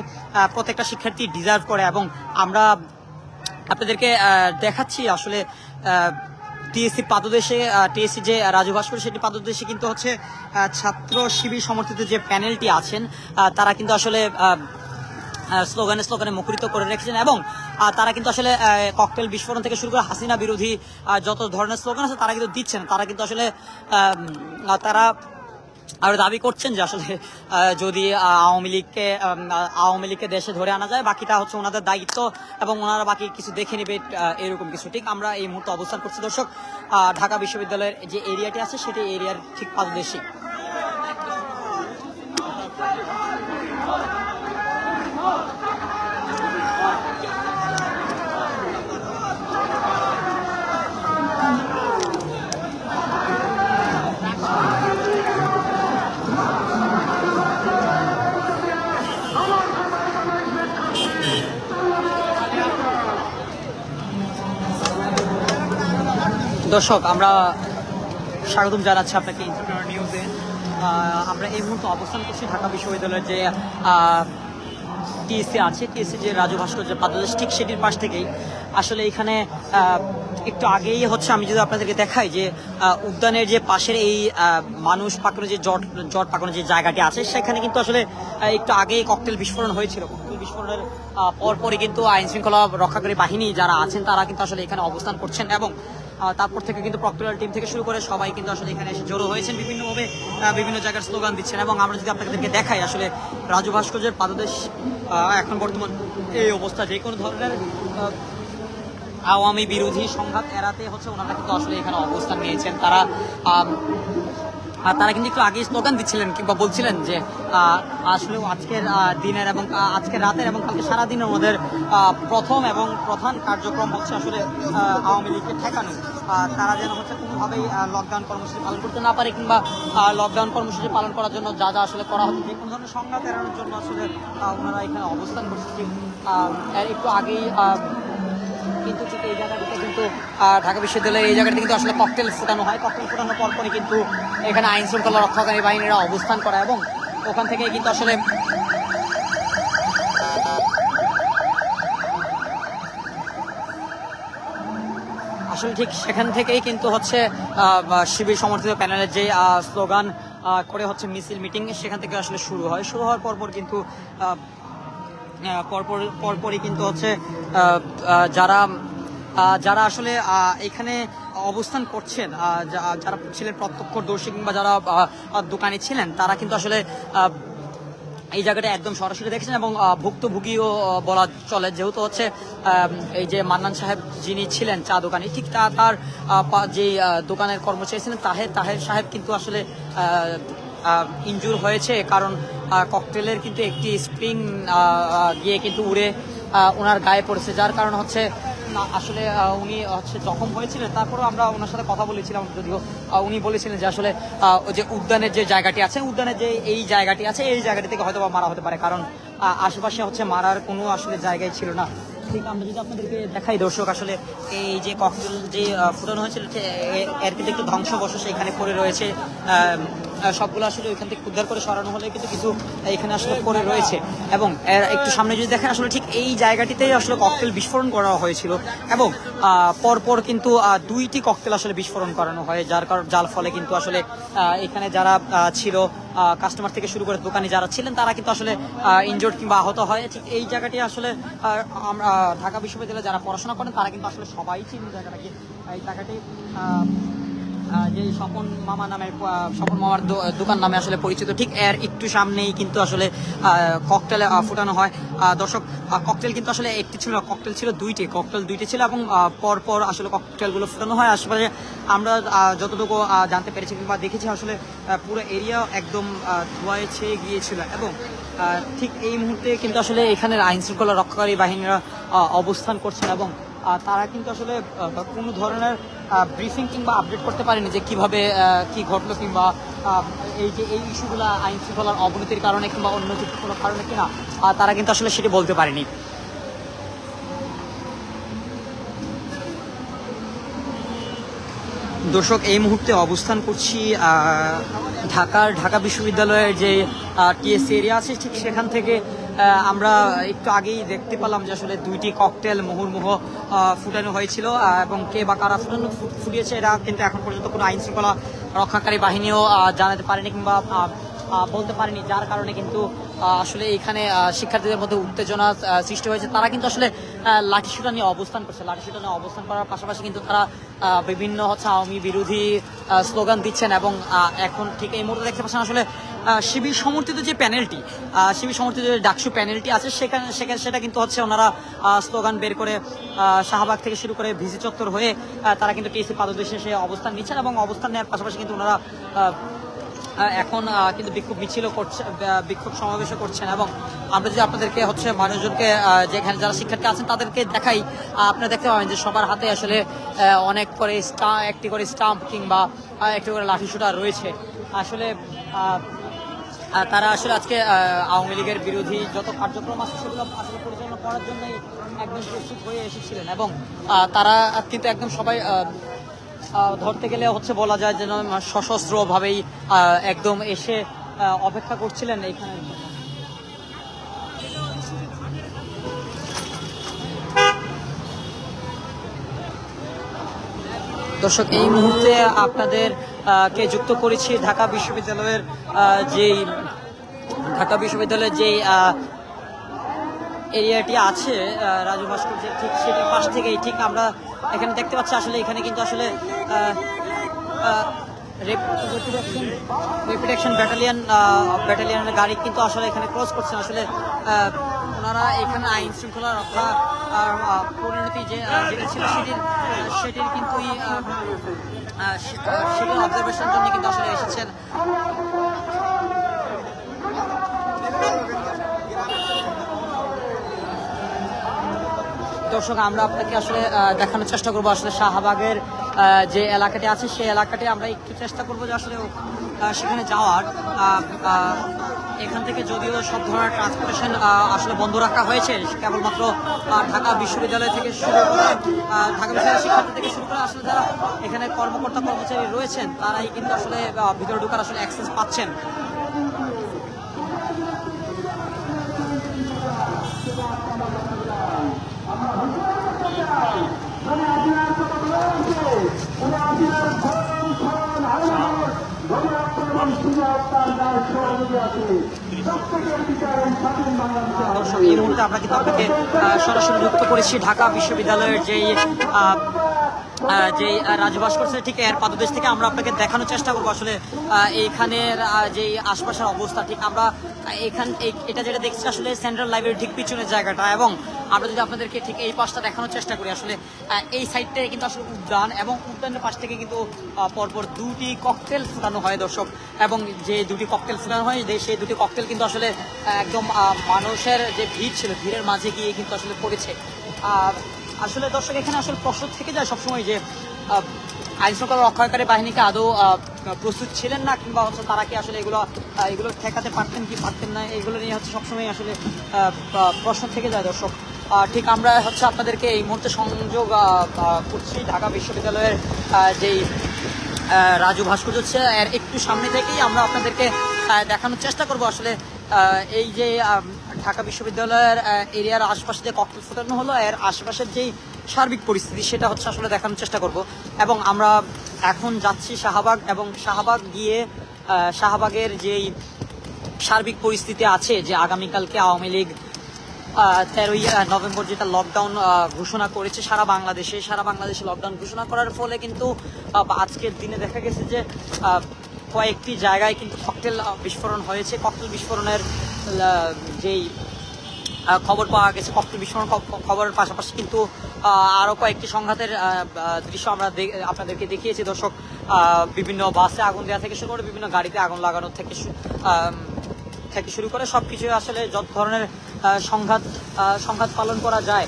[SPEAKER 1] প্রত্যেকটা শিক্ষার্থী ডিজার্ভ করে এবং আমরা আপনাদেরকে দেখাচ্ছি আসলে টিএসসি পাদদেশে টিএসসি যে রাজু ভাস্কর সেটি পাদদেশে কিন্তু হচ্ছে ছাত্র শিবির সমর্থিত যে প্যানেলটি আছেন তারা কিন্তু আসলে স্লোগানে মুখরিত করে রেখেছেন এবং তারা কিন্তু আসলে ককটেল বিস্ফোরণ থেকে শুরু করে হাসিনা বিরোধী যত ধরনের স্লোগান আছে তারা কিন্তু দিচ্ছেন। তারা কিন্তু আসলে তারা আর দাবি করছেন যে আসলে যদি আওয়ামী লীগকে দেশে ধরে আনা যায় বাকিটা হচ্ছে ওনাদের দায়িত্ব এবং ওনারা বাকি কিছু দেখে নেবে এরকম কিছু। ঠিক আমরা এই মুহূর্তে অবস্থান করছি দর্শক ঢাকা বিশ্ববিদ্যালয়ের যে এরিয়াটি আছে সেটি এরিয়ার ঠিক পাদদেশে। দর্শক আমরা স্বাগতম জানাচ্ছি আপনাকে এন্টারপ্রেনার নিউজে। আমরা এই মুহূর্তে অবস্থান করছি ঢাকা বিশ্ববিদ্যালয়ের যে টিএসসি আছে, টিএসসি যে রাজু ভাস্কর যে পাদদেশ ঠিক সেটির পাশ থেকেই আসলে এখানে একটু আগেই হচ্ছে আমি যদি আপনাদেরকে দেখাই যে উদ্যানের যে পাশের এই মানুষ পাকানো যে জট পাকানো যে জায়গাটি আছে সেখানে কিন্তু আসলে একটু আগেই ককটেল বিস্ফোরণ হয়েছিল। ককটেল বিস্ফোরণের পরপরই কিন্তু আইন শৃঙ্খলা রক্ষাকারী বাহিনী যারা আছেন তারা কিন্তু আসলে এখানে অবস্থান করছেন এবং তারপর থেকে কিন্তু প্রক্টোরিয়াল টিম থেকে শুরু করে সবাই কিন্তু আসলে এখানে এসে জড়ো হয়েছেন, বিভিন্নভাবে বিভিন্ন জায়গার স্লোগান দিচ্ছেন এবং আমরা যদি আপনাদেরকে দেখাই আসলে রাজু ভাস্কর্যের পাদদেশ এখন বর্তমান এই অবস্থা যে কোনো ধরনের আওয়ামী বিরোধী সংঘাত এড়াতে হচ্ছে ওনারা কিন্তু আসলে এখানে অবস্থান নিয়েছেন। তারা কিন্তু একটু আগে স্লোগান দিচ্ছিলেন কিংবা বলছিলেন যে আসলে আজকের দিনের এবং আজকের রাতের এবং কালকে সারাদিনের ওদের প্রথম এবং প্রধান কার্যক্রম হচ্ছে আসলে আওয়ামী লীগকে ঠেকানো। তারা যেন হচ্ছে কোনোভাবেই লকডাউন কর্মসূচি পালন করতে না পারে কিংবা লকডাউন কর্মসূচি পালন করার জন্য যা আসলে করা হচ্ছে যে কোনো ধরনের সংঘাত এড়ানোর জন্য আসলে ওনারা এখানে অবস্থান করছেন। একটু আগেই কিন্তু ঠিক এই জায়গাটিতে কিন্তু ঢাকা বিশ্ববিদ্যালয়ের এই জায়গাটিতে কিন্তু আসলে ককটেল ফোটানো হয়। ককটেল ফোটানোর পরপরই কিন্তু এখানে আইন শৃঙ্খলা রক্ষাকারী বাহিনীরা অবস্থান করে এবং ওখান থেকে কিন্তু আসলে ঠিক সেখান থেকেই কিন্তু হচ্ছে শিবির সমর্থিত প্যানেলের যে স্লোগান করে হচ্ছে মিছিল মিটিং সেখান থেকে আসলে শুরু হওয়ার পরপর কিন্তু পরপরই কিন্তু হচ্ছে যারা যারা আসলে এখানে অবস্থান করছেন, যারা ছিলেন প্রত্যক্ষদর্শী কিংবা যারা দোকানে ছিলেন, তারা কিন্তু আসলে এই জায়গাটা একদম সরাসরি দেখেছেন এবং ভুক্তভোগীও বলা চলে, যেহেতু হচ্ছে এই যে মান্নান সাহেব যিনি ছিলেন চা দোকানি, ঠিক তার যে দোকানের কর্মচারী ছিলেন তাহের সাহেব কিন্তু আসলে ইনজুর হয়েছে, কারণ ককটেলের কিন্তু একটি স্প্রিং গিয়ে কিন্তু উড়ে ওনার গায়ে পড়েছে, যার কারণ হচ্ছে আসলে উনি হচ্ছে জখম হয়েছিলেন। তারপরেও আমরা ওনার সাথে কথা বলেছিলাম, যদিও উনি বলেছিলেন যে আসলে ওই যে উদ্যানের যে জায়গাটি আছে, উদ্যানের যে এই জায়গাটি আছে, এই জায়গাটি থেকে হয়তো মারা হতে পারে, কারণ আশেপাশে হচ্ছে মারার কোনো আসলে জায়গায় ছিল না। ঠিক আমরা যদি আপনাদেরকে দেখাই দর্শক, আসলে এই যে ককটেল যে ফুটানো হয়েছিল এর কিন্তু একটু ধ্বংসবশেষ এখানে পড়ে রয়েছে, সবগুলো আসলে ওইখান থেকে উদ্ধার করে সরানো হলে কিন্তু কিছু এখানে আসলে পড়ে রয়েছে। এবং এর একটু সামনে যদি দেখেন, আসলে ঠিক এই জায়গাটিতেই আসলে ককটেল বিস্ফোরণ করা হয়েছিল এবং পরপর কিন্তু 2টি ককটেল আসলে বিস্ফোরণ করানো হয়, যার ফলে কিন্তু আসলে এখানে যারা ছিল কাস্টমার থেকে শুরু করে দোকানি যারা ছিলেন, তারা কিন্তু আসলে ইনজোর্ড কিংবা আহত হয়। ঠিক এই জায়গাটি আসলে আমরা ঢাকা বিশ্ববিদ্যালয়ে যারা পড়াশোনা করেন তারা কিন্তু আসলে সবাই চিনেন জায়গাটাকে। এই জায়গাটি যে স্বপন মামার দোকান নামে আসলে পরিচিত, ঠিক এর একটু সামনেই কিন্তু আসলে ককটেল ফুটানো হয়। দর্শক, ককটেল কিন্তু আসলে একটি ছিল, ককটেল ছিল দুইটি ছিল এবং পরপর আসলে ককটেলগুলো ফুটানো হয়। আশেপাশে আমরা যতটুকু জানতে পেরেছি কিংবা দেখেছি, আসলে পুরো এরিয়া একদম ধোঁয়ায় ছেয়ে গিয়েছিল এবং ঠিক এই মুহূর্তে কিন্তু আসলে এখানের আইন শৃঙ্খলা রক্ষাকারী বাহিনীরা অবস্থান করছেন এবং তারা কিন্তু আসলে কোনো ধরনের ব্রিফিং কিংবা আপডেট করতে পারেনি যে কিভাবে কি ঘটলো কিংবা এই যে এই ইস্যুগুলো আইন শৃঙ্খলার অবনতির কারণে কিংবা অন্য কোনো কারণে কিনা, তারা কিন্তু আসলে সেটি বলতে পারেনি। দর্শক, এই মুহূর্তে অবস্থান করছি ঢাকা বিশ্ববিদ্যালয়ের যে টিএসসি এরিয়া আছে, ঠিক সেখান থেকে আমরা একটু আগেই দেখতে পেলাম যে আসলে 2টি ককটেল মুহুর্মুহ ফুটানো হয়েছিল এবং কে বা কারা ফুটিয়েছে এরা কিন্তু এখন পর্যন্ত কোনো আইন শৃঙ্খলা রক্ষাকারী বাহিনীও জানাতে পারেনি কিংবা বলতে পারেনি, যার কারণে কিন্তু আসলে এখানে শিক্ষার্থীদের মধ্যে উত্তেজনা সৃষ্টি হয়েছে। তারা কিন্তু আসলে লাঠিসোঁটা নিয়ে অবস্থান করছে, লাঠিসোঁটা নিয়ে অবস্থান করার পাশাপাশি কিন্তু তারা বিভিন্ন হচ্ছে আওয়ামী বিরোধী স্লোগান দিচ্ছেন এবং এখন ঠিক এই মুহূর্তে দেখতে পাচ্ছেন আসলে শিবির সমর্থিত যে প্যানেলটি, শিবির সমর্থিত যে ডাকসু প্যানেলটি আছে, সেটা কিন্তু হচ্ছে ওনারা স্লোগান বের করে শাহবাগ থেকে শুরু করে ভিসি চত্বর হয়ে তারা কিন্তু টিএসসি পাদদেশে এসে অবস্থান নিচ্ছেন এবং অবস্থান নেওয়ার পাশাপাশি কিন্তু ওনারা এখন কিন্তু বিক্ষোভ সমাবেশও করছেন। এবং আমরা যদি আপনাদেরকে হচ্ছে মানুষজনকে যেখানে যারা শিক্ষার্থী আছেন তাদেরকে দেখাই, আপনারা দেখতে পাবেন যে সবার হাতে আসলে অনেক করে একটি করে স্টাম্প কিংবা একটি করে লাঠিসোঁটা রয়েছে। আসলে তারা আসলে আজকে আওয়ামী লীগের বিরোধী যত কার্যক্রম আছে সেগুলো আসলে পরিচালনা করার জন্যই একদম প্রস্তুত হয়ে এসেছিলেন এবং তারা কিন্তু একদম সবাই ধরতে গেলে হচ্ছে বলা যায় যেন সশস্ত্রভাবেই একদম এসে অপেক্ষা করছিলেন এইখানে। দর্শক, এই মুহূর্তে আপনাদের কে যুক্ত করেছি ঢাকা বিশ্ববিদ্যালয়ের যেই এরিয়াটি আছে রাজু ভাস্কর্যের ঠিক সেটার পাশ থেকেই ঠিক আমরা এখানে দেখতে পাচ্ছি। আসলে এখানে কিন্তু আসলে রেপিটেকশন ব্যাটালিয়নের গাড়ি কিন্তু আসলে এখানে ক্রস করছেন। আসলে ওনারা এখানে আইন শৃঙ্খলা রক্ষা পরিণতি যেটা ছিল সেটির কিন্তু সেটির অবজারভেশনের জন্য কিন্তু আসলে এসেছেন। দর্শক, আমরা আপনাকে আসলে দেখানোর চেষ্টা করবো আসলে শাহবাগের যে এলাকাটি আছে সেই এলাকাটি আমরা একটু চেষ্টা করবো যে আসলে সেখানে যাওয়ার। এখান থেকে যদিও সব ধরনের ট্রান্সপোর্টেশন আসলে বন্ধ রাখা হয়েছে, কেবলমাত্র ঢাকা বিশ্ববিদ্যালয় থেকে শুরু করে ঢাকা বিশ্ববিদ্যালয়ের শিক্ষার্থী থেকে শুরু করে আসলে যারা এখানে কর্মচারী রয়েছেন তারাই কিন্তু আসলে ভিতরে ঢোকার আসলে অ্যাক্সেস পাচ্ছেন।
[SPEAKER 4] আমরা
[SPEAKER 1] দর্শক এই মুহূর্তে আমরা কিন্তু আপনাকে সরাসরি যুক্ত করেছি ঢাকা বিশ্ববিদ্যালয়ের যেই রাজু ভাস্কর্য ঠিক এর পাদদেশ থেকে আমরা আপনাকে দেখানোর চেষ্টা করবো আসলে এইখানের যে আশপাশের অবস্থা। ঠিক আমরা এটা যেটা দেখছি আসলে সেন্ট্রাল লাইব্রেরি ঠিক পিছনের জায়গাটা, এবং আমরা যদি আপনাদেরকে ঠিক এই পাশটা দেখানোর চেষ্টা করি আসলে এই সাইডটায় কিন্তু আসলে উদ্যান, এবং উদ্যানের পাশ থেকে কিন্তু পরপর দুটি ককটেল ফুটানো হয় দর্শক, এবং যে দুটি ককটেল ফুটানো হয় সেই দুটি ককটেল কিন্তু আসলে একদম মানুষের যে ভিড় ছিল ভিড়ের মাঝে গিয়ে কিন্তু আসলে পড়েছে। আসলে দর্শক এখানে আসলে প্রশ্ন থেকে যায় সবসময় যে আইন শৃঙ্খলা রক্ষাকারী বাহিনীকে আদৌ প্রস্তুত ছিলেন না, কিংবা হচ্ছে তারা কি আসলে এগুলো ঠেকাতে পারতেন কি পারতেন না, এগুলো নিয়ে হচ্ছে সবসময় আসলে প্রশ্ন থেকে যায় দর্শক। ঠিক আমরা হচ্ছে আপনাদেরকে এই মুহূর্তে সংযোগ করছি ঢাকা বিশ্ববিদ্যালয়ের যেই রাজু ভাস্কর্য হচ্ছে এর একটু সামনে থেকেই আমরা আপনাদেরকে দেখানোর চেষ্টা করব আসলে এই যে ঢাকা বিশ্ববিদ্যালয়ের এরিয়ার আশপাশে যে ককটেল ফুটানো হলো এর আশেপাশের যেই সার্বিক পরিস্থিতি সেটা হচ্ছে আসলে দেখানোর চেষ্টা করব। এবং আমরা এখন যাচ্ছি শাহবাগ, এবং শাহবাগ গিয়ে শাহবাগের যেই সার্বিক পরিস্থিতি আছে, যে আগামীকালকে আওয়ামী লীগ 13ই নভেম্বর যেটা লকডাউন ঘোষণা করেছে সারা বাংলাদেশে লকডাউন ঘোষণা করার ফলে কিন্তু আজকের দিনে দেখা গেছে যে কয়েকটি জায়গায় কিন্তু ককটেল বিস্ফোরণ হয়েছে। ককটেল বিস্ফোরণের যেই খবর পাওয়া গেছে, ককটেল বিস্ফোরণ খবরের পাশাপাশি কিন্তু আরও কয়েকটি সংঘাতের দৃশ্য আমরা আপনাদেরকে দেখিয়েছি দর্শক। বিভিন্ন বাসে আগুন দেওয়া থেকে শুরু করে বিভিন্ন গাড়িতে আগুন লাগানো থেকে শুরু করে সব কিছু আসলে যত ধরনের সংঘাত পালন করা যায়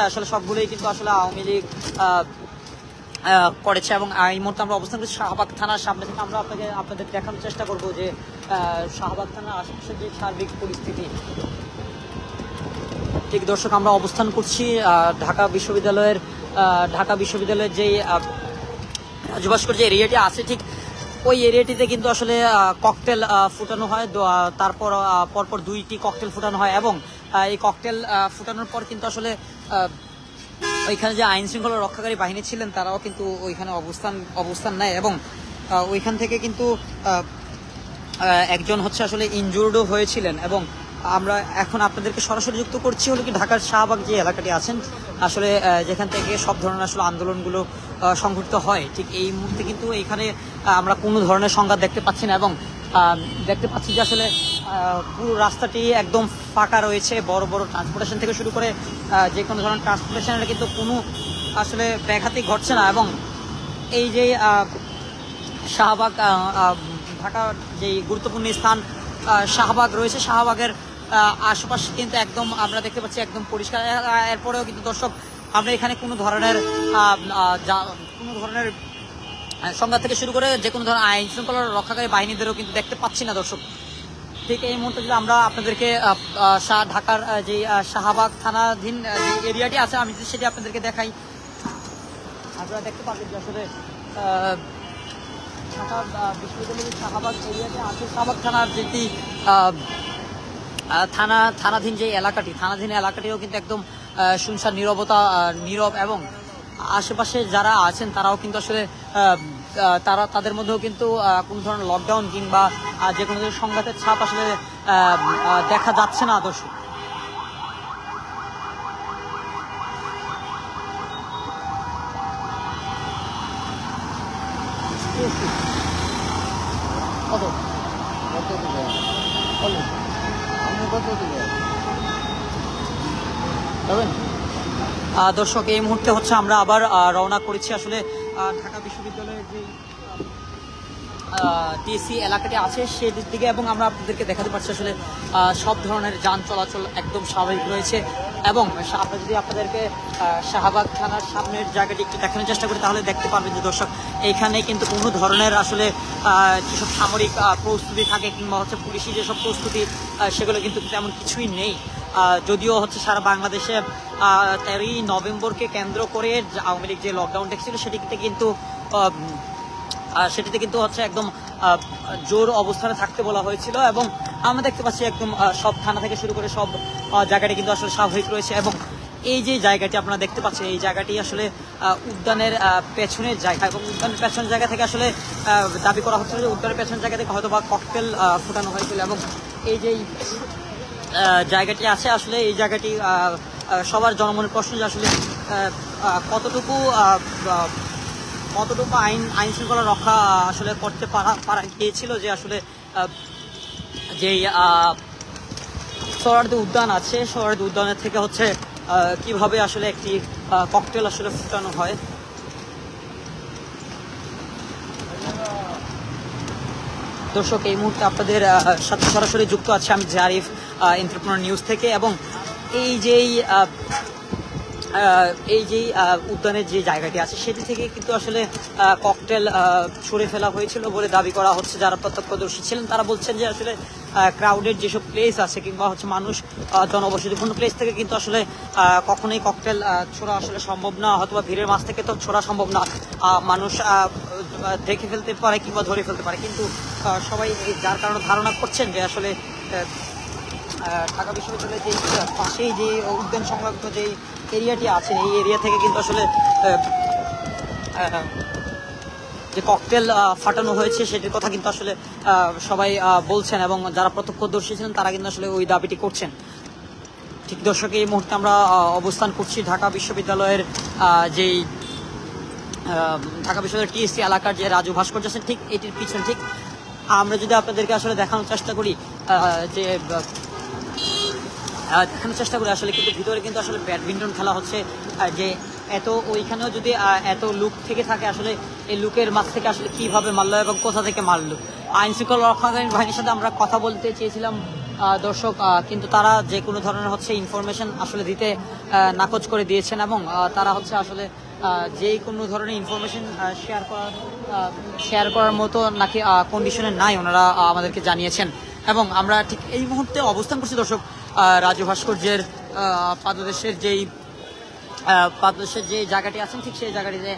[SPEAKER 1] আসলে সবগুলোই কিন্তু আসলে আওয়ামী লীগ করেছে। এবং এই মুহূর্তে আমরা অবস্থান করছি শাহবাগ থানার সামনে থেকে। আমরা আপনাদের দেখানোর চেষ্টা করব যে শাহবাগ থানার আশেপাশে যে সার্বিক পরিস্থিতি। ঠিক দর্শক আমরা অবস্থান করছি ঢাকা বিশ্ববিদ্যালয়ের যেই রাজু ভাস্কর্য যে এরিয়াটি আছে ঠিক ওই এরিয়াটিতে কিন্তু আসলে ককটেল ফুটানো হয়। তারপর পরপর দুইটি ককটেল ফুটানো হয়, এবং এই ককটেল ফুটানোর পর কিন্তু আসলে ওইখানে যে আইন শৃঙ্খলা রক্ষাকারী বাহিনী ছিলেন তারাও কিন্তু ওইখানে অবস্থান নেয়, এবং ওইখান থেকে কিন্তু একজন হচ্ছে আসলে ইনজুর্ডও হয়েছিলেন। এবং আমরা এখন আপনাদেরকে সরাসরি যুক্ত করছি হলো কি ঢাকার শাহবাগ যে এলাকাটি আছেন আসলে যেখান থেকে সব ধরনের আসলে আন্দোলনগুলো সংঘটিত হয়। ঠিক এই মুহূর্তে কিন্তু এখানে আমরা কোনো ধরনের সংঘাত দেখতে পাচ্ছি না, এবং দেখতে পাচ্ছি যে আসলে পুরো রাস্তাটি একদম ফাঁকা রয়েছে। বড় বড় ট্রান্সপোর্টেশন থেকে শুরু করে যে কোনো ধরনের ট্রান্সপোর্টেশনের কিন্তু কোনো আসলে ব্যাঘাতই ঘটছে না। এবং এই যে শাহবাগ ঢাকার যেই গুরুত্বপূর্ণ স্থান শাহবাগ রয়েছে, শাহবাগের আশেপাশে কিন্তু একদম আমরা দেখতে পাচ্ছি একদম পরিষ্কার। এরপরেও কিন্তু দর্শক আমরা এখানে কোনো ধরনের সংঘাত থেকে শুরু করে যে কোনো ধরনের আইন শৃঙ্খলা রক্ষাকারী বাহিনীদেরও কিন্তু দেখতে পাচ্ছি না দর্শক। ঠিক এই মুহূর্তে যদি আমরা আপনাদেরকে ঢাকার যে শাহবাগ থানাধীন যে এরিয়াটি আছে আমি যদি সেটি আপনাদেরকে দেখাই, আপনারা দেখতে পাবেন যে আসলে ঢাকা বিশ্ববিদ্যালয়ের শাহবাগ এরিয়াতে আছে। শাহবাগ থানার যেটি থানাধীন যে থানাধীন এলাকাটিও কিন্তু একদম শুনশান নীরব, এবং আশেপাশে যারা আছেন তারাও কিন্তু আসলে তাদের মধ্যেও কিন্তু কোনো ধরনের লকডাউন কিংবা যে কোনো ধরনের সংঘাতের ছাপ আসলে দেখা যাচ্ছে না দর্শক। দর্শক এই মুহূর্তে হচ্ছে আমরা আবার রওনা করেছি আসলে ঢাকা বিশ্ববিদ্যালয়ের যে টিএসসি এলাকাটি আছে সেদিক দিকে, এবং আমরা আপনাদেরকে দেখাতে পারছি আসলে সব ধরনের যান চলাচল একদম স্বাভাবিক রয়েছে। এবং আমরা যদি আপনাদেরকে শাহবাগ থানার সামনের জায়গাটি একটু দেখানোর চেষ্টা করি তাহলে দেখতে পারবেন যে দর্শক এইখানে কিন্তু কোনো ধরনের আসলে যেসব সামরিক প্রস্তুতি থাকে কিংবা হচ্ছে পুলিশি যেসব প্রস্তুতি সেগুলো কিন্তু তেমন কিছুই নেই। যদিও হচ্ছে সারা বাংলাদেশে 13ই নভেম্বরকে কেন্দ্র করে আওয়ামী লীগ যে লকডাউনটা ছিল সেটিতে কিন্তু হচ্ছে একদম জোর অবস্থানে থাকতে বলা হয়েছিল, এবং আমরা দেখতে পাচ্ছি একদম সব থানা থেকে শুরু করে সব জায়গাটি কিন্তু আসলে স্বাভাবিক রয়েছে। এবং এই যে জায়গাটি আপনারা দেখতে পাচ্ছেন, এই জায়গাটি আসলে উদ্যানের পেছনের জায়গা, এবং উদ্যানের পেছনের জায়গা থেকে আসলে দাবি করা হচ্ছে যে উদ্যানের পেছনের জায়গা থেকে হয়তো বা ককটেল ফুটানো হয়েছিল। এবং এই যে জায়গাটি আছে আসলে এই জায়গাটি সবার জনমনের প্রশ্ন যে আসলে কতটুকু আইন শৃঙ্খলা রক্ষা আসলে করতে পারা গিয়েছিল, যে আসলে যেই সোহরাওয়ার্দী উদ্যান আছে, সোহরাওয়ার্দী উদ্যানের থেকে হচ্ছে কিভাবে আসলে একটি ককটেল আসলে ফুটানো হয়। দর্শক, এই মুহূর্তে আপনাদের সাথে সরাসরি যুক্ত আছে আমি জারিফ, এন্টারপ্রেনার নিউজ থেকে। এবং এই যেই উদ্যানের যে জায়গাটি আছে সেটি থেকে কিন্তু আসলে ককটেল ছুঁড়ে ফেলা হয়েছিল বলে দাবি করা হচ্ছে। যারা প্রত্যক্ষদর্শী ছিলেন তারা বলছেন যে আসলে ক্রাউডেড যেসব প্লেস আছে কিংবা হচ্ছে মানুষ জনবসতিপূর্ণ প্লেস থেকে কিন্তু আসলে কখনোই ককটেল ছোড়া আসলে সম্ভব না, অথবা ভিড়ের মাঝ থেকে তো ছোড়া সম্ভব না। মানুষ দেখে ফেলতে পারে কিংবা ধরে ফেলতে পারে, কিন্তু সবাই যার কারণে ধারণা করছেন যে আসলে ঢাকা বিশ্ববিদ্যালয়ের যে পাশেই যে উদ্যান সংলগ্ন যে এরিয়াটি আছে, এই এরিয়া থেকে কিন্তু আসলে যে ককটেল ফাটানো হয়েছে সেটির কথা কিন্তু আসলে সবাই বলছেন, এবং যারা প্রত্যক্ষদর্শী ছিলেন তারা কিন্তু আসলে ওই দাবিটি করছেন। ঠিক দর্শক, এই মুহূর্তে আমরা অবস্থান করছি ঢাকা বিশ্ববিদ্যালয়ের যেই ঢাকা বিশ্ববিদ্যালয়ের টিএসসি এলাকার যে রাজু ভাস্কর্য আছেন, ঠিক এটির পিছনে ঠিক আমরা যদি আপনাদেরকে আসলে দেখানোর চেষ্টা করি আসলে কিন্তু ভিতরে কিন্তু আসলে ব্যাডমিন্টন খেলা হচ্ছে। যে ওইখানেও যদি এত লুক থেকে থাকে, আসলে এই লুকের মাঝ থেকে আসলে কিভাবে মারলো এবং কোথা থেকে মারলো। আইন শৃঙ্খলা রক্ষাকারী বাহিনীর সাথে আমরা কথা বলতে চেয়েছিলাম দর্শক, কিন্তু তারা যে কোনো ধরনের হচ্ছে ইনফরমেশন আসলে দিতে নাকচ করে দিয়েছেন, এবং তারা হচ্ছে আসলে যে কোনো ধরনের ইনফরমেশন শেয়ার করার মতো নাকি কন্ডিশনে নাই ওনারা আমাদেরকে জানিয়েছেন। এবং আমরা ঠিক এই মুহূর্তে অবস্থান করছি দর্শক রাজু ভাস্কর্যের পাদদেশের যে জায়গাটি আছেন, ঠিক সেই জায়গাটিতে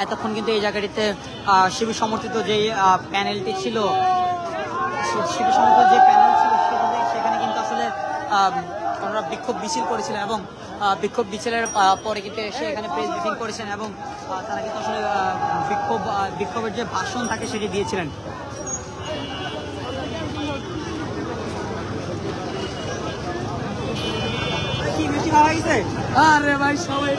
[SPEAKER 1] এতক্ষণ কিন্তু এই জায়গাটিতে শিবির সমর্থিত যেই প্যানেলটি ছিল, শিবির সমর্থিত যে প্যানেল ছিল সেখানে কিন্তু আসলে ওনারা বিক্ষোভ মিছিল করেছিলেন, এবং বিক্ষোভ মিছিলের পরে কিন্তু এসে এখানে প্রেস ব্রিফিং করেছেন, এবং তারা কিন্তু আসলে বিক্ষোভের যে ভাষণ থাকে সেটি দিয়েছিলেন।
[SPEAKER 2] আরে ভাই সবাই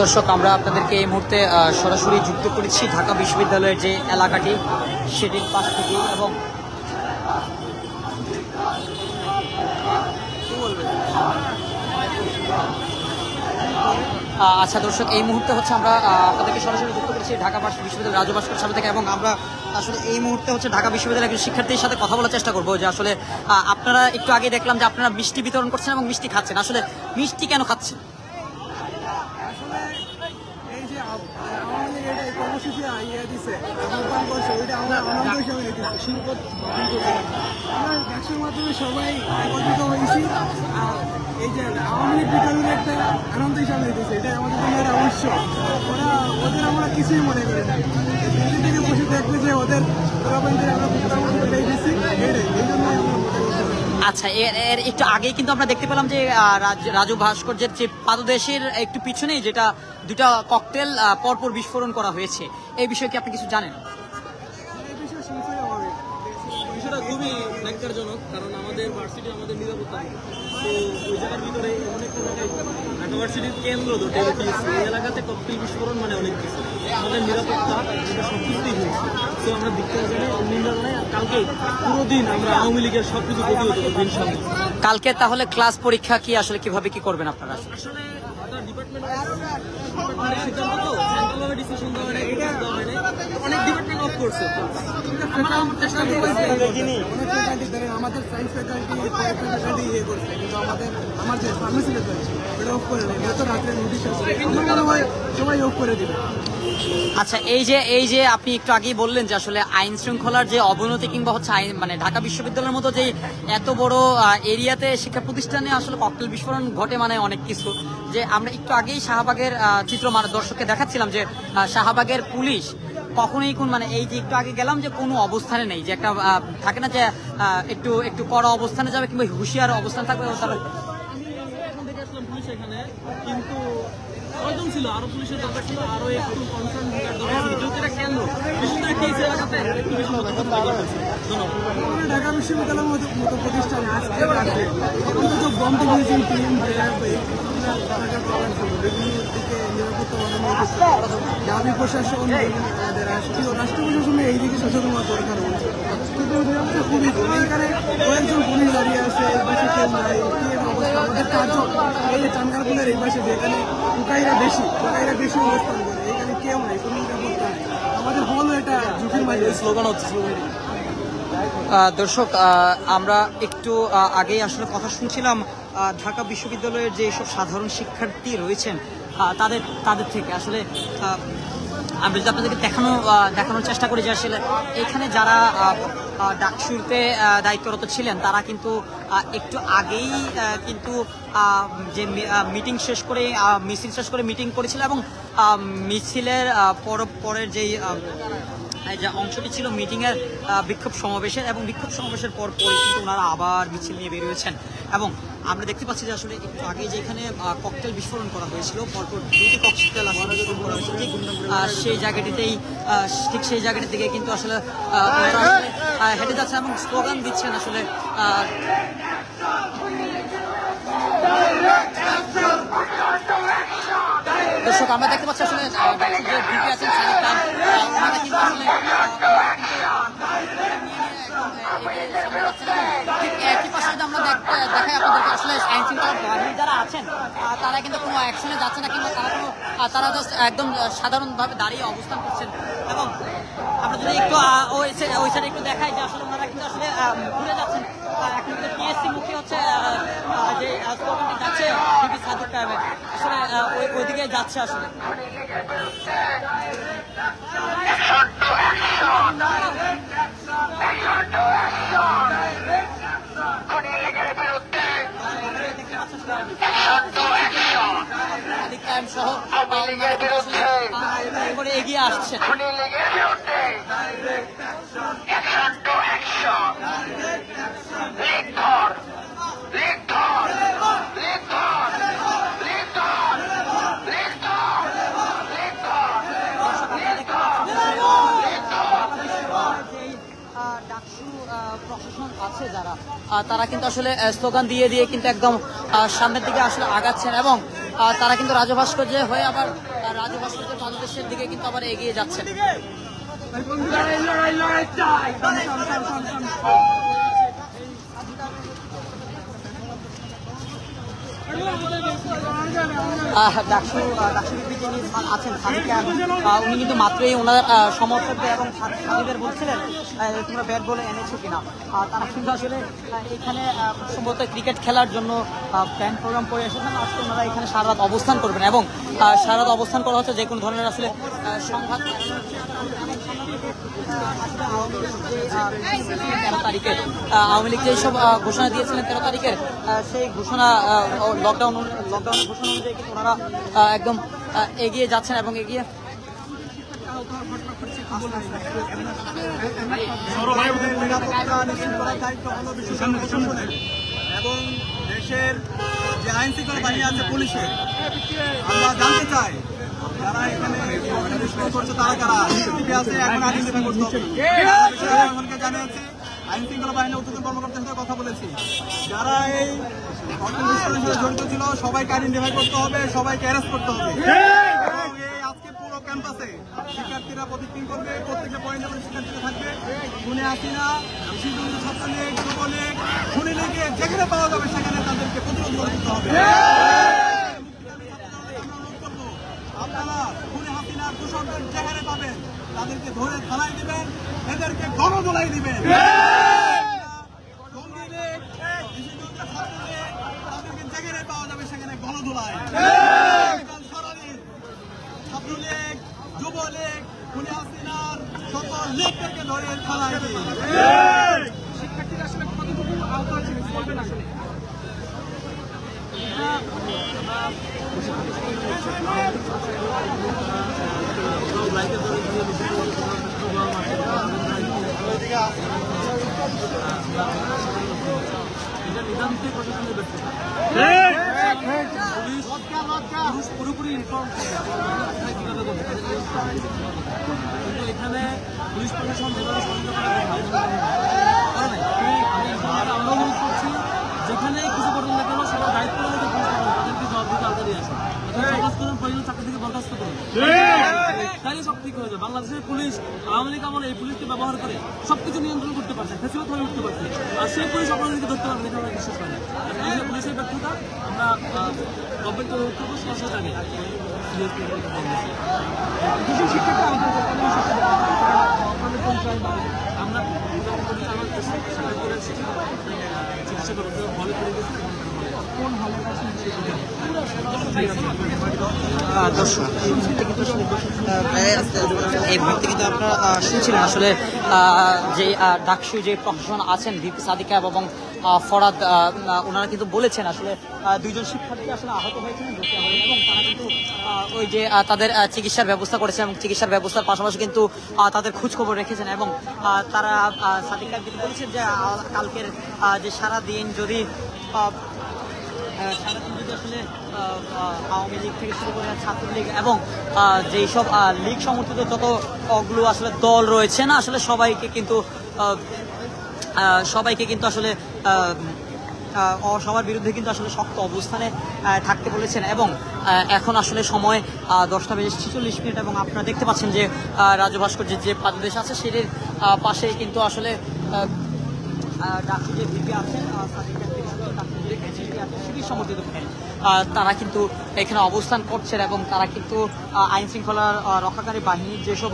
[SPEAKER 1] দর্শক, আমরা আপনাদেরকে এই মুহূর্তে সরাসরি যুক্ত করেছি ঢাকা বিশ্ববিদ্যালয়ের যে এলাকাটি সেটির পাশ থেকে। এবং আচ্ছা দর্শক, এই মুহূর্তে হচ্ছে আমরা আপনাদেরকে সরাসরি যুক্ত করেছি ঢাকা বিশ্ববিদ্যালয়ের রাজু ভাস্কর্যের সামনে থেকে, এবং আমরা আসলে এই মুহূর্তে হচ্ছে ঢাকা বিশ্ববিদ্যালয়ের একজন শিক্ষার্থীর সাথে কথা বলার চেষ্টা করবো যে আসলে আপনারা একটু আগে দেখলাম যে আপনারা মিষ্টি বিতরণ করছেন এবং মিষ্টি খাচ্ছেন, আসলে মিষ্টি কেন খাচ্ছেন?
[SPEAKER 2] এই যে আমাদের এটা কর্মসূচি দিছে আহ্বান করছে, ওইটা আমরা আনন্দ হিসাবে নিতেছি, শিল্পত আমরা ব্যবসার মাধ্যমে সবাই একত্রিত হয়েছি। আর এই যে আওয়ামী লীগ বিতরণের একটা আনন্দ হিসাবে নিতেছে, এটা আমাদের জন্য একটা উৎসব। ওদের আমরা কিছুই মনে করি না, দিল্লি থেকে বসে দেখবে যে ওদের আমরা দিচ্ছি, এই জন্যই আমরা
[SPEAKER 1] আচ্ছা, এর একটু আগেই কিন্তু আমরা দেখতে পেলাম যে রাজু ভাস্কর্যের যে পাদদেশের একটু পিছনেই যেটা দুটা ককটেল পরপর বিস্ফোরণ করা হয়েছে, এই বিষয়ে কি আপনি কিছু জানেন?
[SPEAKER 2] বিষয়টা খুবই ন্যাক্কারজনক, কারণ আমাদের ভার্সিটি আমাদের নিরাপত্তা, তো ওই জায়গার ভিতরে অনেকটা জায়গায় ঢাকা ভার্সিটির কেন্দ্র ধরতে এই এলাকাতে ককটেল বিস্ফোরণ মানে অনেক কিছু, আমাদের নিরাপত্তা এটা সব কিছুতেই হয়েছে। তো আমরা বিজ্ঞান জানাই, নিন্দা জানাই। কালকে পুরো দিন আমরা আওয়ামী লীগের সব কিছু প্রতিহত করবো ইনশাআল্লাহ।
[SPEAKER 1] কালকে তাহলে ক্লাস পরীক্ষা কি আসলে কিভাবে কি করবেন আপনারা?
[SPEAKER 2] আসলে আমাদের সায়েন্স ফ্যাকাল্টি ইয়ে করছে, কিন্তু আমার যে ফার্মেসি ফ্যাকাল্টি এটা অফ করে নেই, যত রাত্রে নোটিশ আসছে আমার মনে হয় সবাই অফ করে দিবে।
[SPEAKER 1] আচ্ছা, এই যে আপনি একটু আগেই বললেন যে আসলে আইন শৃঙ্খলার যে অবনতি কিংবা হচ্ছে আইন মানে ঢাকা বিশ্ববিদ্যালয়ের মতো যে এত বড় এরিয়াতে শিক্ষা প্রতিষ্ঠানে আসলে ককটেল বিস্ফোরণ ঘটে মানে অনেক কিছু, যে আমরা একটু আগেই শাহবাগের চিত্র দর্শককে দেখাচ্ছিলাম যে শাহবাগের পুলিশ কখনোই মানে এই যে একটু আগে গেলাম যে কোনো অবস্থানে নেই, যে একটা থাকে না যে একটু কড়া অবস্থানে যাবে কিংবা হুঁশিয়ার অবস্থান থাকবে তারা।
[SPEAKER 5] এখন দেখে আসলাম পুলিশ এখানে, কিন্তু কয়জন ছিল, আরো পুলিশের দরকার ছিল, আরো একটু কনসার্ন দরকার ছিল, যেহেতু এটা কেন্দ্র বিশেষ করে টিএস এলাকাতে একটু বেশি সতর্কতা ধন্যবাদ।
[SPEAKER 2] ঢাকা বিশ্ববিদ্যালয়ের মতো প্রতিষ্ঠানে আজকে রাতে এখন তো বন্ধ করেছেন টিম, নিরাপত্তা দাবি প্রশাসন, আমাদের রাষ্ট্রীয় প্রশাসনে এই দিকে সচেতন হওয়া দরকার হচ্ছে। খুবই এখানে কয়েকজন পুলিশ দাঁড়িয়ে আছে, এই পাশে কেউ নাই, কি এর অবস্থা আমাদের কার্যক এই যে টাঙ্গারপুলের এই পাশে যেখানে টোকাইরা বেশি অবস্থান করে, এখানে কেউ নাই, কোনো নিরাপত্তা নেই। আমাদের হলো এটা ঝুঁকির মাঝে স্লোগান হচ্ছে
[SPEAKER 1] দর্শক, আমরা একটু আগেই আসলে কথা শুনছিলাম ঢাকা বিশ্ববিদ্যালয়ের যে সব সাধারণ শিক্ষার্থী রয়েছেন তাদের থেকে আসলে আমরা যদি আপনাদেরকে দেখানোর চেষ্টা করি যে আসলে এখানে যারা ডাকসুরতে দায়িত্বরত ছিলেন তারা কিন্তু একটু আগেই কিন্তু যে মিটিং শেষ করে মিছিল শেষ করে মিটিং করেছিল এবং মিছিলের পরের যেই যে অংশটি ছিল মিটিংয়ের বিক্ষোভ সমাবেশের, এবং বিক্ষোভ সমাবেশের পর কিন্তু ওনারা আবার মিছিল নিয়ে বেরিয়েছেন। এবং আমরা দেখতে পাচ্ছি যে আসলে একটু আগে যেখানে ককটেল বিস্ফোরণ করা হয়েছিল, পরপর দুটি ককটেল আসলে বিস্ফোরণ করা হয়েছিল, ঠিক সেই জায়গাটির দিকে কিন্তু আসলে ওনারা আসলে হেঁটে যাচ্ছেন এবং স্লোগান দিচ্ছেন আসলে। দর্শক, আমরা দেখতে পাচ্ছি আসলে যে ভিপি আছেন সাদিক খান, ওনারা কিন্তু আসলে একই পাশে যদি আমরা দেখাই আপনাদেরকে আসলে আইন শৃঙ্খলা বাহিনী যারা আছেন তারা কিন্তু কোনো অ্যাকশনে যাচ্ছে না, কিংবা তারা জাস্ট একদম সাধারণভাবে দাঁড়িয়ে অবস্থান করছেন। এবং আমরা যদি একটু ওই সাইডে একটু দেখাই যে আসলে ওনারা কিন্তু আসলে ঘুরে যাচ্ছেন। এখন কিন্তু টিএসসি মুখী হচ্ছে যে স্লোগানটি যাচ্ছে ভিপি সাদিক খানের, আসলে ওইদিকে যাচ্ছে আসলে। সহ এগিয়ে আসছেন। ডাকসু প্রশাসন আছে যারা, তারা কিন্তু আসলে স্লোগান দিয়ে কিন্তু একদম সামনের দিকে আসলে আগাচ্ছেন, এবং তারা কিন্তু রাজভাস্কর্য হয়ে আবার রাজভাস্কর্যের পাদদেশের দিকে কিন্তু আবার এগিয়ে যাচ্ছেন। ডাকসু যিনি আছেন সাদিক খান, উনি কিন্তু মাত্রই ওনার সমর্থকদের এবং সাথীদের বলছিলেন তোমরা ব্যাট বলে এনেছো কিনা। তারা কিন্তু আসলে এখানে সম্ভবত ক্রিকেট খেলার জন্য প্ল্যান প্রোগ্রাম করে এসেছেন। আজকে ওনারা এখানে সারা রাত অবস্থান করবেন, এবং সারা রাত অবস্থান করা হচ্ছে যে কোনো ধরনের আসলে সংঘাত। 13 তারিখে আওয়ামী লীগ যেসব ঘোষণা দিয়েছিলেন 13 তারিখের, সেই ঘোষণা লকডাউনের ঘোষণা অনুযায়ী কিন্তু ওনারা একদম এগিয়ে যাচ্ছেন এবং এগিয়ে
[SPEAKER 2] এবং দেশের যে আইন শৃঙ্খলা বাহিনী আছে পুলিশের, আমরা জানতে চাই যারা এখানে করছে তারা কারা আছে, এখন আইডেন্টিফাই করতে হবে। জানিয়েছি আইন শৃঙ্খলা বাহিনীর উচ্চতম কর্মকর্তার সাথে কথা বলেছি, যারা এই সাথে জড়িত ছিল সবাইকে আইডেন্টিফাই করতে হবে, সবাইকে অ্যারেস্ট করতে হবে। এবং এই আজকে পুরো ক্যাম্পাসে শিক্ষার্থীরা প্রতিদিন করবে, প্রত্যেকটা পয়েন্টে করে শিক্ষার্থীরা থাকবে। খুনে আসিনা, শিশুদের ছাত্রলীগ, যুবলীগ, খুনি লীগে যেখানে পাওয়া যাবে সেখানে তাদেরকে প্রতিরোধ করতে হবে। যারা খুনি হাসিনার দূষণের চেহারে পাবেন তাদেরকে ধরে থানায় দিবেন, এদেরকে গণদোলাই দিবেন। জঙ্গি লীগ, বিশেষজ্ঞ ছাত্রলীগ, তাদেরকে যেখানে পাওয়া যাবে সেখানে গণদোলাই। ছাত্রলীগ, যুবলীগ, খুনি হাসিনার সকল লীগদেরকে ধরে থানায় দিবেন। শিক্ষার্থীরা আসলে কতটুকু আহত হয়েছে বলবেন আসলে?
[SPEAKER 5] এটা নিতান্তই প্রশাসনের ব্যর্থতা। পুলিশ পুরোপুরি ইনফর্ম কিন্তু এখানে পুলিশ প্রশাসন যেভাবে সহযোগিতা করে আমরা অনুরোধ করছি যেখানে কিছু করবেন না কেন সেটা দায়িত্ব আমাদের পুলিশ তাদেরকে জবাব দিতে আলাদা দিয়ে আসেন। সমাজ করুন, প্রয়োজন চাকরি থেকে বরখাস্ত করুন, তাহলে সব ঠিক হয়ে যায়। বাংলাদেশের পুলিশ আওয়ামী লীগ আমলে এই পুলিশকে ব্যবহার করে সবকিছু নিয়ন্ত্রণ করতে পারছে, ফেসিলত হয়ে উঠতে পারছে, আর সেই পুলিশ অপরাধীকে ধরতে পারবে এটা আমরা বিশ্বাস করি না। পুলিশের ব্যর্থতা আমরা গভর্নমেন্টকে অনুরোধ করবো সরাসরি জানি আমরা চিকিৎসা করতে হলে করে গেছি কোন হলের কাছে
[SPEAKER 1] দর্শক এই মুহূর্তে কিন্তু আপনারা শুনছিলেন আসলে যে ডাকসু যে প্রশাসন আছেন ভিপি সাদিকা এবং ফরাদ, ওনারা কিন্তু বলেছেন আসলে দুইজন শিক্ষার্থী আসলে আহত হয়েছিলেন এবং তারা কিন্তু ওই যে তাদের চিকিৎসার ব্যবস্থা করেছেন এবং চিকিৎসার ব্যবস্থার পাশাপাশি কিন্তু তাদের খোঁজখবর রেখেছেন এবং তারা সাদিকা কিন্তু বলেছেন যে কালকের যে সারাদিন যদি আসলে আওয়ামী লীগ থেকে শুরু করে ছাত্রলীগ এবং যেই সব লীগ সমর্থিত যতগুলো আসলে দল রয়েছে না আসলে সবাইকে কিন্তু আসলে সবার বিরুদ্ধে কিন্তু আসলে শক্ত অবস্থানে থাকতে বলেছেন এবং এখন আসলে সময় 10:46 এবং আপনারা দেখতে পাচ্ছেন যে রাজু ভাস্কর্যের যে পাদদেশ আছে সেটির পাশে কিন্তু আসলে ডাক্তার যে ভিপি আছেন শিবির সমর্থিত তারা কিন্তু এখানে অবস্থান করছেন এবং তারা কিন্তু আইন শৃঙ্খলার রক্ষাকারী বাহিনীর যেসব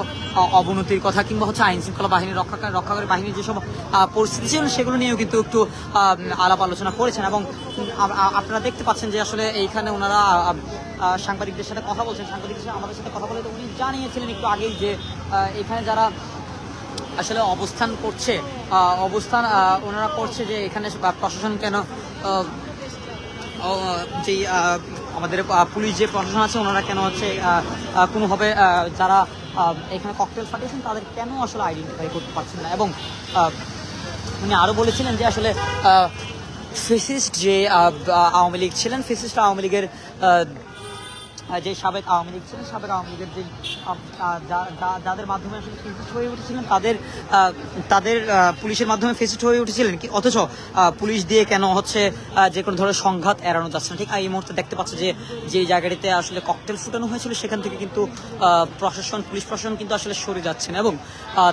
[SPEAKER 1] অবনতির কথা কিংবা হচ্ছে আইন শৃঙ্খলা বাহিনীর রক্ষাকারী বাহিনীর যেসব পরিস্থিতি ছিল সেগুলো নিয়েও কিন্তু একটু আলাপ আলোচনা করেছেন এবং আপনারা দেখতে পাচ্ছেন যে আসলে এইখানে ওনারা সাংবাদিকদের সাথে কথা বলছেন। সাংবাদিকদের আমাদের সাথে কথা বলে উনি জানিয়েছিলেন একটু আগেই যে এখানে যারা আসলে অবস্থান করছে ওনারা করছে যে এখানে প্রশাসন কেন যেই আমাদের পুলিশ যে প্রশাসন আছে ওনারা কেন হচ্ছে কোনোভাবে যারা এখানে ককটেল ফাটিয়েছেন তাদের কেন আসলে আইডেন্টিফাই করতে পারছেন না এবং উনি আরও বলেছিলেন যে আসলে ফেসিস্ট যে আওয়ামী লীগ ছিলেন, ফেসিস্ট আওয়ামী লীগের যে সাবেক আওয়ামী লীগ ছিলেন, সাবেক আওয়ামী লীগের যে যাদের মাধ্যমে আসলে ফেসিস্ট হয়ে উঠেছিলেন তাদের পুলিশের মাধ্যমে ফেসিস্ট হয়ে উঠেছিলেন কি অথচ পুলিশ দিয়ে কেন হচ্ছে যে কোনো ধরনের সংঘাত এড়ানো যাচ্ছে না। ঠিক এই মুহূর্তে দেখতে পাচ্ছে যে জায়গাটিতে আসলে ককটেল ফুটানো হয়েছিল সেখান থেকে কিন্তু পুলিশ প্রশাসন কিন্তু আসলে সরে যাচ্ছেন এবং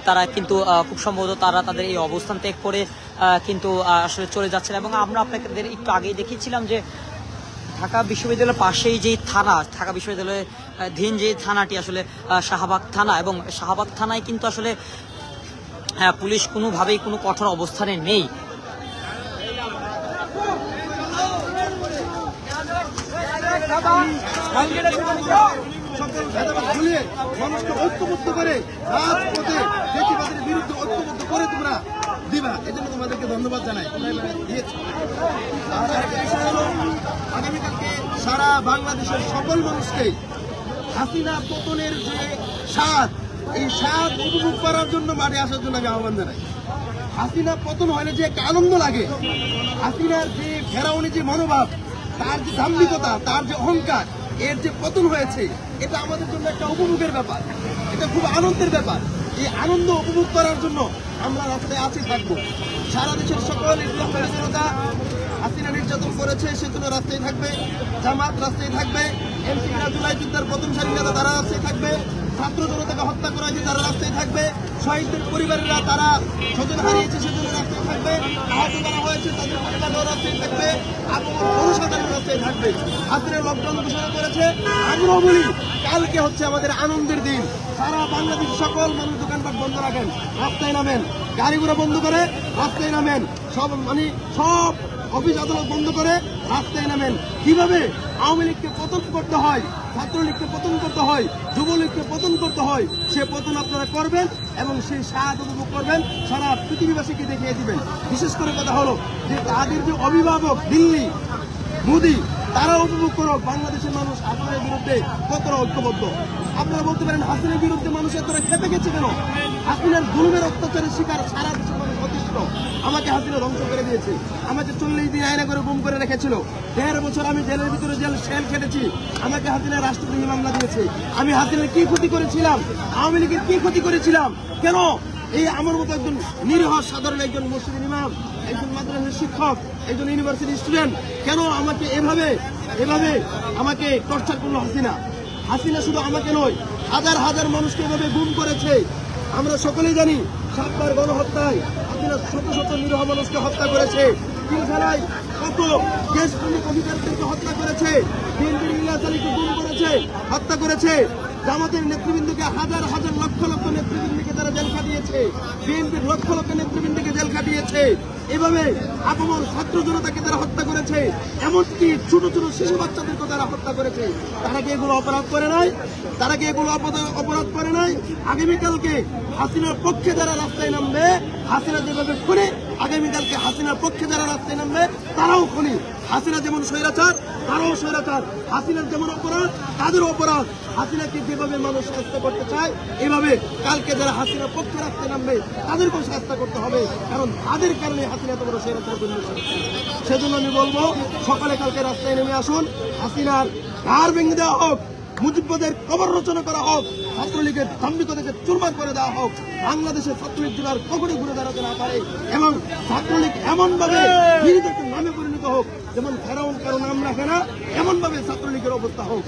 [SPEAKER 1] তারা কিন্তু খুব সম্ভবত তাদের এই অবস্থান ত্যাগ করে কিন্তু আসলে চলে যাচ্ছেন এবং আমরা আপনাদের একটু আগেই দেখিয়েছিলাম যে ঢাকা বিশ্ববিদ্যালয়ের পাশেই যেই থানা, ঢাকা বিশ্ববিদ্যালয়ের ধীন যে থানাটি আসলে শাহবাগ থানা এবং শাহবাগ থানায় কিন্তু আসলে পুলিশ কোনোভাবেই কোনো কঠোর অবস্থানে নেই।
[SPEAKER 2] মানুষকে ঐক্যবদ্ধ করে রাজপথে বেশিবাদের বিরুদ্ধে ঐক্যবদ্ধ করে তোমরা দিবা, এজন্য তোমাদেরকে ধন্যবাদ জানাই। আগামীকালকে সারা বাংলাদেশের সকল মানুষকে হাসিনা পতনের যে স্বাদ, এই স্বাদ উপভোগ করার জন্য মাঠে আসার জন্য আমি আহ্বান জানাই। হাসিনা পতন হলে যে একটা আনন্দ লাগে, হাসিনার যে ফেরাউনি যে মনোভাব, তার যে দাম্ভিকতা, তার যে অহংকার, এর যে পতন হয়েছে এটা আমাদের জন্য একটা উপভোগের ব্যাপার, এটা খুব আনন্দের ব্যাপার। এই আনন্দ উপভোগ করার জন্য আমরা রাস্তায় আছি, থাকবো। সারা দেশের সকল ইসলামী জনতা হাসিনা নির্যাতন করেছে সেজন্য রাস্তায় থাকবে, জামাত রাস্তায় থাকবে, এমপি জুলাই যুদ্ধের প্রথম সারি নেতা তারা রাস্তায় থাকবে,
[SPEAKER 6] ছাত্র জনতাকে হত্যা করা হয়েছে তারা রাস্তায় থাকবে, শহীদদের পরিবারেরা তারা স্বজন হারিয়েছে সেজন্য রাস্তায় থাকবে, আহত যারা হয়েছে তাদের পরিবারও রাস্তায় থাকবে, জনসাধারণ রাস্তায় থাকবে। হাসিনা লকডাউন ঘোষণা করেছে। আমরাও বলি কালকে হচ্ছে আমাদের আনন্দের দিন। সারা বাংলাদেশ সকল মানুষ দোকানপাট বন্ধ রাখেন, রাস্তায় নামেন, গাড়ি ঘোড়া বন্ধ করে রাস্তায় নামেন, সব অফিস আদালত বন্ধ করে রাস্তায় নামেন। কিভাবে আওয়ামী লীগকে পতন করতে হয়, ছাত্রলীগকে পতন করতে হয়, যুবলীগকে পতন করতে হয়, সে পতন আপনারা করবেন এবং সেই স্বাদ উপভোগ করবেন, সারা পৃথিবীবাসীকে দেখিয়ে দিবেন। বিশেষ করে কথা হলো যে তাদের যে অভিভাবক দিল্লি মোদি, তারা উপভোগ করো বাংলাদেশের মানুষ হাসিনার বিরুদ্ধে কতটা ঐক্যবদ্ধ। আপনারা বলতে পারেন হাসিনার বিরুদ্ধে মানুষ এতটা খেপে গেছে কেন? হাসিনার জুলুমের অত্যাচারের শিকার সারা দেশের মানুষ অতিষ্ঠ। আমাকে হাসিনা ধ্বংস করে দিয়েছে, আমাকে 40 দিন আয়না করে গুম করে রেখেছিল, 1.5 বছর আমি জেলের ভিতরে সেল খেটেছি, আমাকে হাসিনা রাষ্ট্রদ্রোহী মামলা দিয়েছে। আমি হাসিনার কি ক্ষতি করেছিলাম? আওয়ামী লীগের কি ক্ষতি করেছিলাম? কেন এই আমার মতো একজন নিরীহ সাধারণ একজন মসজিদের ইমাম, একজন মাদ্রাসার শিক্ষক, একজন ইউনিভার্সিটি স্টুডেন্ট, কেন আমাকে এভাবে আমাকে টর্চার করলো হাসিনা? হাসিনা শুধু আমাকে নয়, হাজার হাজার মানুষকে এভাবে গুম করেছে। আমরা সকলেই জানি 7বার গণহত্যায় হাসিনা শত শত নিরীহ মানুষকে হত্যা করেছে। পিলখানায় কত দেশপ্রেমিক অধিকারীদেরকে হত্যা করেছে, বিএনপির ইলিয়াস আলীকে গুম করেছে, হত্যা করেছে, জামাতের নেতৃবৃন্দকে হাজার হাজার লক্ষ লক্ষ নেতৃবৃন্দকে তারা জেল খাটিয়েছে, বিএনপির লক্ষ লক্ষ নেতৃবৃন্দকে জেল খাটিয়েছে। এভাবে আপমর ছাত্র জনতাকে তারা হত্যা করেছে, এমনকি ছোট ছোট শিশু বাচ্চাদেরকে তারা হত্যা করেছে। তারা কি এগুলো অপরাধ করে নাই? তারা কি এগুলো অপরাধ করে নাই? আগামীকালকে হাসিনার পক্ষে যারা রাস্তায় নামবে, হাসিনা যেভাবে খুনি, আগামীকালকে হাসিনার পক্ষে যারা রাস্তায় নামবে তারাও খুনি। হাসিনা যেমন স্বৈরাচার, তারাও স্বৈরাচার। হাসিনার যেমন অপরাধ, তাদেরও অপরাধ। হাসিনাকে যেভাবে মানুষ শাস্তি করতে চায়, এভাবে কালকে যারা হাসিনার পক্ষে রাস্তায় নামবে তাদেরকেও শাস্তি করতে হবে, কারণ তাদের কারণে হাসিনা তোমরা স্বৈরাচার পরিণত হচ্ছে। সেজন্য আমি বলবো সকালে কালকে রাস্তায় নেমে আসুন, হাসিনার ঘাড় ভেঙে দেওয়া হোক, মুজিববাদের কবর রচনা করা হোক, ছাত্রলীগের দাম্ভিকতাকে চুরমার করে দেওয়া হোক, বাংলাদেশের ছাত্রলীগ জেলার কখনই ঘুরে দাঁড়াতে না পারে, এবং ছাত্রলীগ এমন ভাবে নিজেদের নামে পরিণত হোক যেমন ফেরাউন কারো নাম রাখে না, এমন ভাবে ছাত্রলীগের অবস্থা হোক।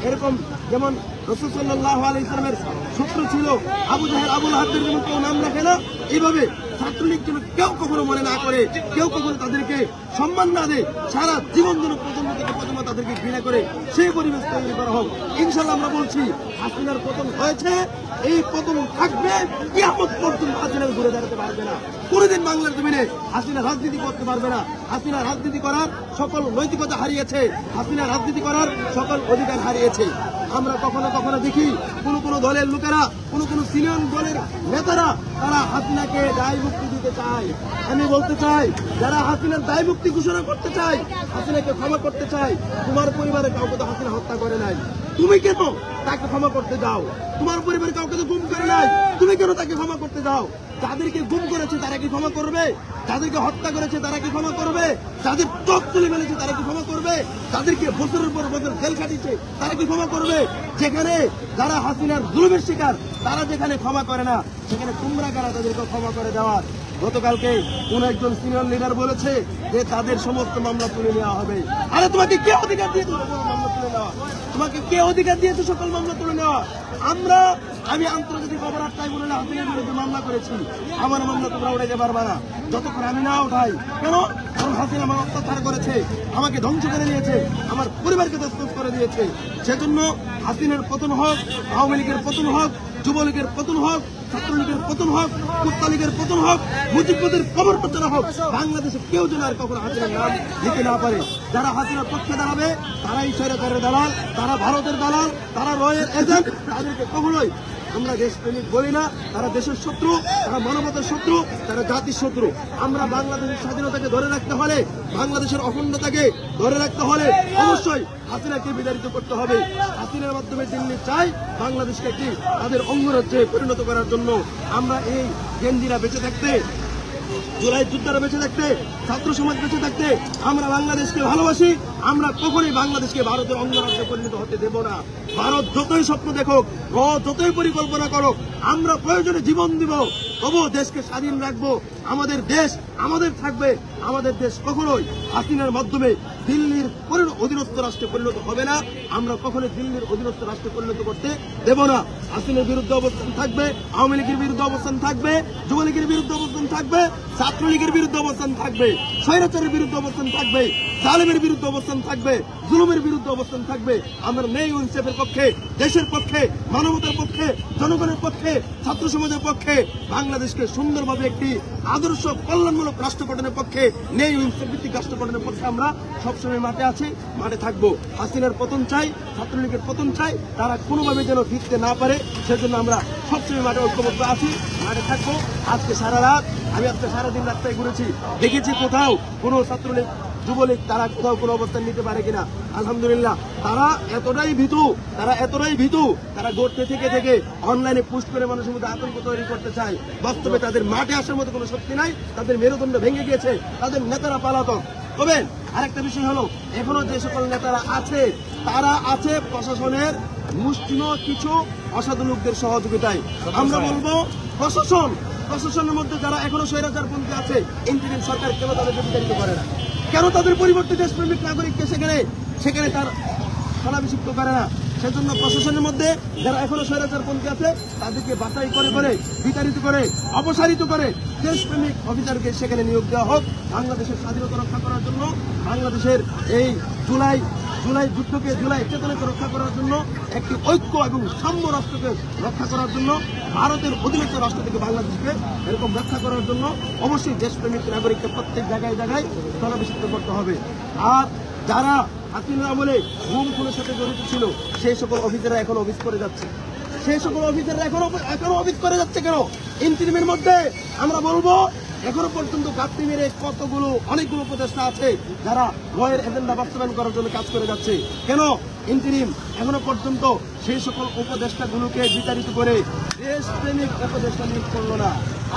[SPEAKER 6] এরকম যেমন রাসূল সাল্লাল্লাহু আলাইহি সাল্লামের শত্রু ছিল আবু জাহেল, আবুল আহাবদের যেমন কেউ নাম রাখে না, এইভাবে ছাত্রলীগ যেন কেউ কখনো মনে না করে, কেউ কখনো তাদেরকে সম্মান না দেয়, সারা জীবন যেন প্রজন্ম থেকে প্রজন্ম তাদেরকে ঘৃণা করে, সেই পরিবেশ তৈরি করা হোক। ইনশাল্লাহ আমরা বলছি হাসিনার পতন হয়েছে, এই পতন থাকবে, কিয়ামত পর্যন্ত হাসিনা ঘুরে দাঁড়াতে পারবে না। কোনোদিন বাংলার জমিনে হাসিনা রাজনীতি করতে পারবে না। হাসিনা রাজনীতি করার সকল নৈতিকতা হারিয়েছে, হাসিনা রাজনীতি করার সকল অধিকার হারিয়েছে। আমরা কখনো কখনো দেখি কোনো দলের লোকেরা, কোনো সিনিয়র দলের নেতারা তারা হাসিনাকে দায় মুক্তি দিতে চায়। আমি বলতে চাই, যারা হাসিনার দায় মুক্তি ঘোষণা করতে চায়, হাসিনাকে ক্ষমা করতে চায়, তোমার পরিবারে কাউকে তো হাসিনা হত্যা করে নাই, তুমি কেন তাকে ক্ষমা করতে যাও? তোমার পরিবারে কাউকে তো গুম করে নাই, তুমি কেন তাকে ক্ষমা করতে যাও? যাদেরকে গুম করেছে তারা কি ক্ষমা করবে? যাদেরকে হত্যা করেছে তারা কি ক্ষমা করবে? যাদের চোখ তুলে ফেলেছে তারা কি ক্ষমা করবে? যাদেরকে বছরের পর বছর জেল খাটিয়েছে তারা কি ক্ষমা করবে? যেখানে যারা হাসিনার জুলুমের শিকার তারা যেখানে ক্ষমা করে না, সেখানে তোমরা কারা তাদেরকে ক্ষমা করে দেওয়ার? গতকালকে কোন একজন সিনিয়র লিডার বলেছে যে তাদের সমস্ত মামলা তুলে নেওয়া হবে। আরে তোমাকে কে অধিকার দিয়েছে মামলা তুলে নেওয়া? তোমাকে কে অধিকার দিয়েছে সকল মামলা তুলে নেওয়া? আমি আন্তর্জাতিক অপরাধ ট্রাইব্যুনালে হাসিনার বিরুদ্ধে মামলা করেছি, আমার মামলা তোমরা উঠাইতে পারবা না যতক্ষণ আমি না উঠাই। কেন? কারণ হাসিনা আমার অত্যাচার করেছে, আমাকে ধ্বংস করে নিয়েছে, আমার পরিবারকে তছনছ করে দিয়েছে। সেজন্য হাসিনার পতন হোক, আওয়ামী লীগের পতন হোক, যুবলীগের পতন হোক, ছাত্রলীগের পতন হোক, কুত্তা লীগের পতন হোক, মুজিববাদের কবর রচনা হোক, বাংলাদেশে কেউ যেন আর কখনো হাসিনার নাম নিতে না পারে। যারা হাসিনার পক্ষে দাঁড়াবে তারাই স্বৈরাচারের দালাল, তারা ভারতের দালাল, তারা রয়ের এজেন্ট। তাদেরকে কখনোই আমরা দেশপ্রেমিক বলি না। তারা দেশের শত্রু, তারা মানবতার শত্রু, তারা জাতির শত্রু। আমরা বাংলাদেশের স্বাধীনতাকে ধরে রাখতে হলে, বাংলাদেশের অখণ্ডতাকে ধরে রাখতে হলে অবশ্যই হাসিনাকে বিতাড়িত করতে হবে। হাসিনার মাধ্যমে দিল্লি চাই বাংলাদেশকে একটি তাদের অঙ্গরাজ্যে পরিণত করার জন্য। আমরা এই গেঞ্জিরা বেঁচে থাকতে, জুলাই যোদ্ধারা বেঁচে থাকতে, ছাত্র সমাজ বেঁচে থাকতে আমরা বাংলাদেশকে ভালোবাসি। আমরা কখনোই বাংলাদেশকে ভারতের অঙ্গরাজ্যে পরিণত হতে দেব না। ভারত যতই স্বপ্ন দেখুক, যতই পরিকল্পনা করুক, আমরা প্রয়োজনে জীবন দিব, তবুও দেশকে স্বাধীন রাখবো। আমাদের দেশ আমাদের থাকবে। আমাদের দেশ কখনোই হাসিনার মাধ্যমে দিল্লির অধীনস্থ রাষ্ট্রে পরিণত হবে না। আমরা কখনোই দিল্লির অধীনস্থ রাষ্ট্রে পরিণত করতে দেব না। হাসিনার বিরুদ্ধে অবস্থান থাকবে, আওয়ামী লীগের বিরুদ্ধে অবস্থান থাকবে, যুবলীগের বিরুদ্ধে অবস্থান থাকবে, ছাত্রলীগের বিরুদ্ধে অবস্থান থাকবে, স্বৈরাচারের বিরুদ্ধে অবস্থান থাকবে, জালেমের বিরুদ্ধে অবস্থান থাকবে, জুলুমের বিরুদ্ধে অবস্থান থাকবে। আমরা ন্যায় ও ইনসাফের পক্ষে, দেশের পক্ষে, মানবতার পক্ষে, জনগণের পক্ষে, ছাত্র সমাজের পক্ষে, বাংলাদেশকে সুন্দরভাবে একটি আদর্শ কল্যাণমূলক রাষ্ট্র গঠনের পক্ষে, ন্যায় ও ইনসাফ ভিত্তিক রাষ্ট্র গঠনের পক্ষে আমরা সবসময় মাঠে আছি, মাঠে থাকবো। হাসিনার পতন চাই, ছাত্রলীগের পতন চাই, তারা কোনোভাবে যেন জিততে না পারে, সেজন্য আমরা সবসময় মাঠে ঐক্যবদ্ধ আছি, মাঠে থাকবো। আজকে সারা রাত আমি আজকে সারাদিন রাস্তায় ঘুরেছি, দেখেছি কোথাও কোনো ছাত্রলীগ যুবলীগ তারা কোথাও কোনো অবস্থান নিতে পারে কিনা। আলহামদুলিল্লাহ তারা এতটাই ভীতু, তারা গড়তে থেকে অনলাইনে পোস্ট করে মানুষের মধ্যে আতঙ্ক তৈরি করতে চায়। বাস্তবে তাদের মাঠে আসার মতো কোনো শক্তি নাই, তাদের মেরুদণ্ড ভেঙে গিয়েছে, তাদের নেতারা পালাতক। তবে আরেকটা বিষয় হলো, এখনো যে সকল নেতারা আছে তারা আছে প্রশাসনের মুষ্টিমেয় কিছু অসাধু লোকদের সহযোগিতায়। আমরা বলবো প্রশাসনের মধ্যে যারা এখনো স্বৈরাচারপন্থী আছে, ইন্টারিম সরকার কেন তাদেরকে বিতাড়িত করে না? কেন তাদের পরিবর্তে দেশপ্রেমিক নাগরিককে সেখানে তার স্থলাভিষিক্ত করে না? সেজন্য প্রশাসনের মধ্যে যারা এখনো স্বৈরাচারপন্থী আছে তাদেরকে বাছাই করে বিতাড়িত করে অপসারিত করে দেশপ্রেমিক অফিসারকে সেখানে নিয়োগ দেওয়া হোক। বাংলাদেশের স্বাধীনতা রক্ষা করার জন্য, বাংলাদেশের এই জুলাই চেতনাকে রক্ষা করার জন্য, একটি ঐক্য এবং সাম্য রাষ্ট্রকে রক্ষা করার জন্য, ভারতের অধীনস্থ রাষ্ট্র থেকে বাংলাদেশকে এরকম রক্ষা করার জন্য অবশ্যই দেশপ্রেমিক নাগরিককে প্রত্যেক জায়গায় স্থলাভিষিক্ত করতে হবে। আর যারা হাসিনার আমলে গুম খুনের সাথে জড়িত ছিল সেই সকল অফিসাররা এখন অফিস করে যাচ্ছে। কেন? ইন্টারিমের মধ্যে আমরা বলবো এখনো পর্যন্ত গাপ্তি মেরে অনেকগুলো উপদেষ্টা আছে যারা ভয়ের এজেন্ডা বাস্তবায়ন করার জন্য কাজ করে যাচ্ছে। কেন ইন্টারিম এখনো পর্যন্ত সেই সকল উপদেষ্টাগুলোকে বিতাড়িত করে দেশপ্রেমিক উপদেষ্টা নিয়োগ করলো না?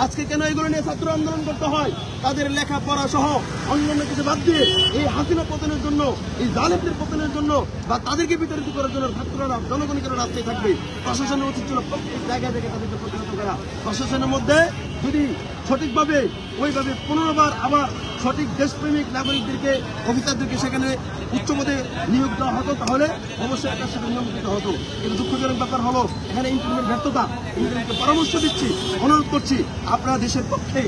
[SPEAKER 6] আজকে কেন এগুলো নিয়ে ছাত্র আন্দোলন করতে হয়? তাদের লেখাপড়া সহ অন্যান্য কিছু বাদ দিয়ে এই হাসিনা পতনের জন্য, এই জালেমদের পতনের জন্য বা তাদেরকে বিতাড়িত করার জন্য ছাত্ররা জনগণের রাস্তায় থাকবে। প্রশাসনের উচিত ছিল প্রত্যেক জায়গায় তাদেরকে প্রতিহত করা। প্রশাসনের মধ্যে যদি সঠিকভাবে ওইভাবে পুনর্বার আবার সঠিক দেশপ্রেমিক নাগরিকদেরকে, অফিসারদেরকে সেখানে উচ্চ পদে নিয়োগ দেওয়া হতো তাহলে অবশ্যই একটা সেটা নিয়ন্ত্রিত হতো। কিন্তু দুঃখজনক ব্যাপার হলো এখানে ইন্টারিমের ব্যর্থতা। ইন্টারিমকে পরামর্শ দিচ্ছি, অনুরোধ করছি, আপনারা দেশের পক্ষে,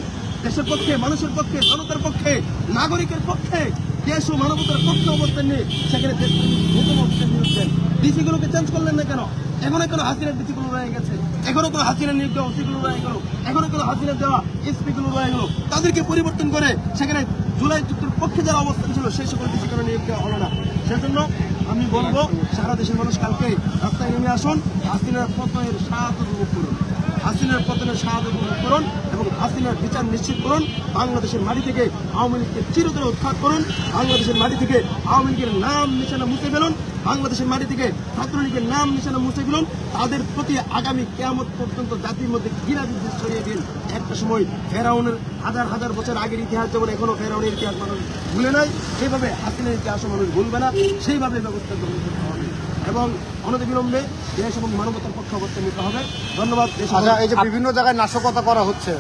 [SPEAKER 6] মানুষের পক্ষে, জনতার পক্ষে, নাগরিকের পক্ষে, দেশ ও মানবতার পক্ষে অবস্থান নিয়ে সেখানে নতুন অবস্থান নিয়োগ দেন। ডিসিগুলোকে চেঞ্জ করলেন না কেন? এখনো হাসিনার ডিসিগুলো রয়ে গেছে, এখনো কোনো হাসিনার নিয়োগ দেওয়া ওসিগুলো রয়ে গেল, এখনো কোনো হাসিনার দেওয়া এসপিগুলো রয়ে গেল। তাদেরকে পরিবর্তন করে সেখানে জুলাই চুক্তির পক্ষে যারা অবস্থান ছিল সেই সকল ডিসিগুলো নিয়োগ দেওয়া হলো না। সেজন্য আমি বলবো সারা দেশের মানুষ কালকে রাস্তায় নেমে আসুন, হাসিনার পতনের স্বাদ উপভোগ করুন, এবং হাসিনার বিচার নিশ্চিত করুন। বাংলাদেশের মাটি থেকে আওয়ামী লীগকে চিরতরে উৎখাত করুন। বাংলাদেশের মাটি থেকে আওয়ামী লীগের নাম নিশানা মুছে ফেলুন। বাংলাদেশের মাটি থেকে ছাত্রলীগের নাম নিশানা মুছে ফেলুন। তাদের প্রতি আগামী কিয়ামত পর্যন্ত জাতির মধ্যে ঘৃণা বিদ্বেষ ছড়িয়ে দিন। একটা সময় ফেরাউনের হাজার বছর আগের ইতিহাস যেমন এখনো ফেরাউনের ইতিহাস মানুষ ভুলে নাই, সেইভাবে হাসিনার ইতিহাসও মানুষ ভুলবে না। সেইভাবে ব্যবস্থা গ্রহণ করতে হবে এবং অনতিবিলম্বে দেশ এবং মানবতার পক্ষে অবস্থান নিতে হবে। ধন্যবাদ।
[SPEAKER 2] আচ্ছা, এই যে বিভিন্ন জায়গায় নাশকতা করা হচ্ছে,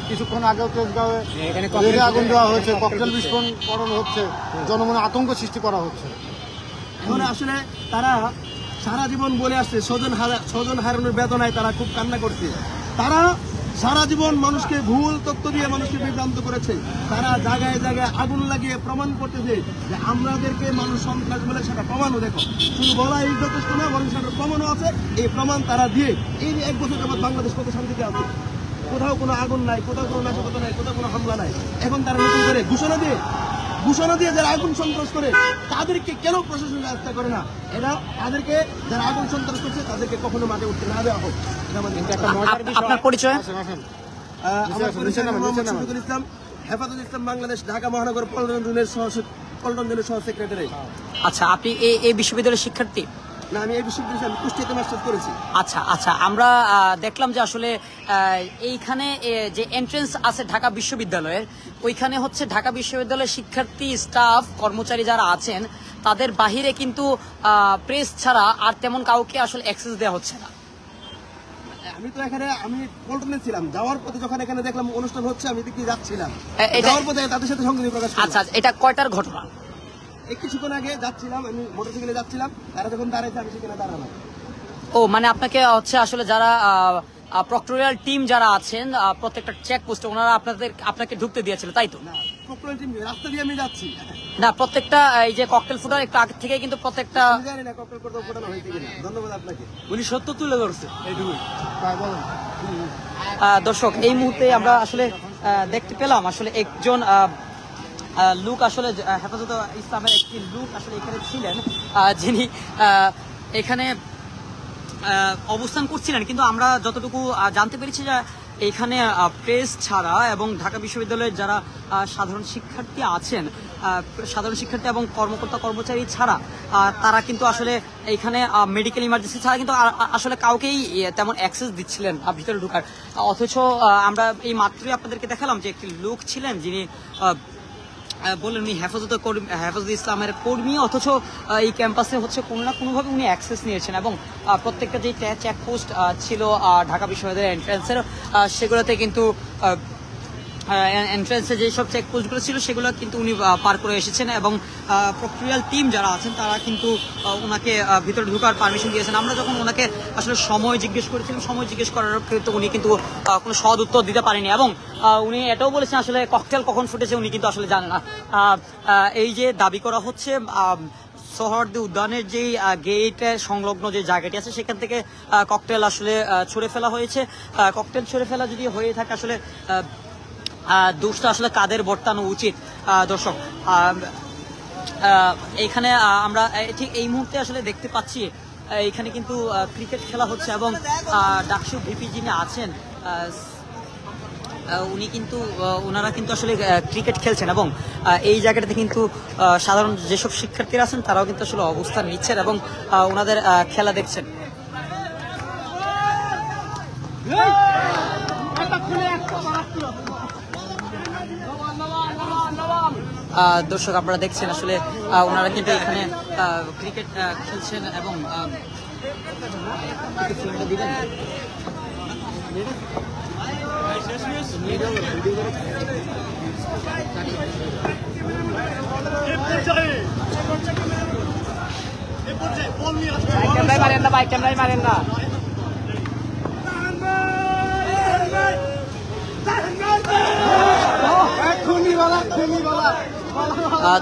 [SPEAKER 2] কিছুক্ষণ আগেও তেজগাঁওয়ে আগুন দেওয়া হয়েছে, ককটেল বিস্ফোরণ করানো হচ্ছে, জনমনে আতঙ্ক সৃষ্টি করা হচ্ছে।
[SPEAKER 6] এখন আসলে তারা সারা জীবন বলে আসছে স্বজন হারানোর বেদনায় তারা খুব কান্না করছে। তারা সারা জীবন মানুষকে ভুল তথ্য দিয়ে মানুষকে বিভ্রান্ত করেছে। তারা জায়গায় আগুন লাগিয়ে প্রমাণ করতেছে যে আমাদেরকে মানুষ সন্ত্রাস বলে, সেটা প্রমাণও দেখো। শুধু বলা এই যথেষ্ট না, বরং সেটার প্রমাণও আছে। এই প্রমাণ তারা দিয়ে এই 1 বছর যাবৎ বাংলাদেশ কত শান্তিতে আছে। কোথাও কোনো আগুন নাই, কোথাও কোনো নাশকতা নাই, কোথাও কোনো হামলা নাই। এখন তারা নতুন করে ঘোষণা দিয়ে যারা আগুন সন্ত্রাস করে তাদেরকে কেন প্রশাসন ব্যবস্থা করে না? এরা তাদেরকে যারা আগুন সন্ত্রাস করছে তাদেরকে কখনো মাঠে উঠতে না দেওয়া হোক।
[SPEAKER 1] আপনার পরিচয়?
[SPEAKER 6] ইসলাম, হেফাজত ইসলাম বাংলাদেশ, ঢাকা মহানগর পল্টন জোনের সহ সেক্রেটারি।
[SPEAKER 1] আচ্ছা, আপনি এই বিশ্ববিদ্যালয়ের শিক্ষার্থী?
[SPEAKER 6] না, আমি এই বিশ্ববিদ্যালয়ে কুষ্টিয়াতে মাস্টার্স করেছি।
[SPEAKER 1] আচ্ছা, আমরা দেখলাম যে আসলে এইখানে যে এন্ট্রেন্স আছে ঢাকা বিশ্ববিদ্যালয়ের, ওইখানে হচ্ছে ঢাকা বিশ্ববিদ্যালয়ের শিক্ষার্থী, স্টাফ, কর্মচারী যারা আছেন তাদের বাহিরে কিন্তু প্রেস ছাড়া আর তেমন কাউকে আসলে অ্যাক্সেস দেওয়া হচ্ছে না।
[SPEAKER 6] আমি তো এখানে আমি পল্টনে ছিলাম, যাওয়ার পথে যখন এখানে দেখলাম অনুষ্ঠান হচ্ছে আমি দিকে যাচ্ছিলাম,
[SPEAKER 1] এটা-
[SPEAKER 6] যাওয়ার পথে তাদের সাথে সংযোগ প্রকাশ করলাম।
[SPEAKER 1] আচ্ছা, এটা কয়টার ঘটনা?
[SPEAKER 6] এই কিছুক্ষণ আগে যাচ্ছিলাম, আমি মোটরসাইকেলে যাচ্ছিলাম, তারা যখন দাঁড়াইছে আমি সেখানে দাঁড়ালাম।
[SPEAKER 1] ও মানে আপনাকে হচ্ছে আসলে যারা প্রক্টোরিয়াল টিম যারা আছেন প্রত্যেকটা চেক পোস্টে ওনারা আপনাকে ঢুকতে দিয়েছিল, তাই তো?
[SPEAKER 6] না, প্রক্টোরিয়াল টিম রাস্তা দিয়ে আমি যাচ্ছি,
[SPEAKER 1] না, প্রত্যেকটা এই যে ককটেল ফুটার একটু আগে থেকে কিন্তু প্রত্যেকটা
[SPEAKER 6] আমি জানি না ককটেল কোথাও ফোটানো হয়েছে কিনা। ধন্যবাদ আপনাকে।
[SPEAKER 5] উনি সত্য তুলে ধরছে এইটুকুই।
[SPEAKER 6] বলেন।
[SPEAKER 1] দর্শক এই মুহূর্তে আমরা আসলে দেখতে পেলাম আসলে একজন লোক আসলে হেফাজত ইসলামের একটি লোক আসলে এখানে ছিলেন, যিনি এখানে অবস্থান করছিলেন, কিন্তু আমরা যতটুকু জানতে পেরেছি যে এখানে প্রেস ছাড়া এবং ঢাকা বিশ্ববিদ্যালয়ের যারা সাধারণ শিক্ষার্থী আছেন, সাধারণ শিক্ষার্থী এবং কর্মকর্তা কর্মচারী ছাড়া তারা কিন্তু আসলে এখানে মেডিকেল ইমার্জেন্সি ছাড়া কিন্তু আসলে কাউকেই তেমন অ্যাক্সেস দিচ্ছিলেন ভিতরে ঢোকার। অথচ আমরা এই মাত্রই আপনাদেরকে দেখালাম যে একটি লোক ছিলেন যিনি বললেন উনি হেফাজত ইসলামের কর্মী, অথচ এই ক্যাম্পাসে হচ্ছে কোনো না কোনোভাবে উনি অ্যাক্সেস নিয়েছেন এবং প্রত্যেকটা যে চেকপোস্ট ছিল ঢাকা বিশ্ববিদ্যালয়ের এন্ট্রান্সের সেগুলোতে কিন্তু এন্ট্রান্সে যেসব চেকপোস্টগুলো ছিল সেগুলো কিন্তু উনি পার করে এসেছেন এবং প্রক্টোরিয়াল টিম যারা আছেন তারা কিন্তু ওনাকে ভিতরে ঢোকার পারমিশন দিয়েছেন। আমরা যখন ওনাকে আসলে সময় জিজ্ঞেস করেছিলাম, সময় জিজ্ঞেস করার ক্ষেত্রে উনি কিন্তু কোনো সদ উত্তর দিতে পারেনি এবং উনি এটাও বলেছেন আসলে ককটেল কখন ফুটেছে উনি কিন্তু আসলে জানেন না। এই যে দাবি করা হচ্ছে সোহরাওয়ার্দী উদ্যানের যেই গেটের সংলগ্ন যে জায়গাটি আছে সেখান থেকে ককটেল আসলে ছুড়ে ফেলা হয়েছে। ককটেল ছুড়ে ফেলা যদি হয়ে থাকে আসলে দোষটা আসলে কাদের বর্তানো উচিত? দর্শক এইখানে আমরা ঠিক এই মুহূর্তে আসলে দেখতে পাচ্ছি এখানে কিন্তু ক্রিকেট খেলা হচ্ছে এবং ডাকসু ভিপি যিনি আছেন উনি কিন্তু ওনারা কিন্তু আসলে ক্রিকেট খেলছেন এবং এই জায়গাটাতে কিন্তু সাধারণ যেসব শিক্ষার্থীরা আছেন তারাও কিন্তু আসলে অবস্থান নিচ্ছেন এবং ওনাদের খেলা দেখছেন। দর্শক আপনারা দেখছেন আসলে ওনারা কিন্তু এখানে ক্রিকেট খেলছেন এবং মারেন না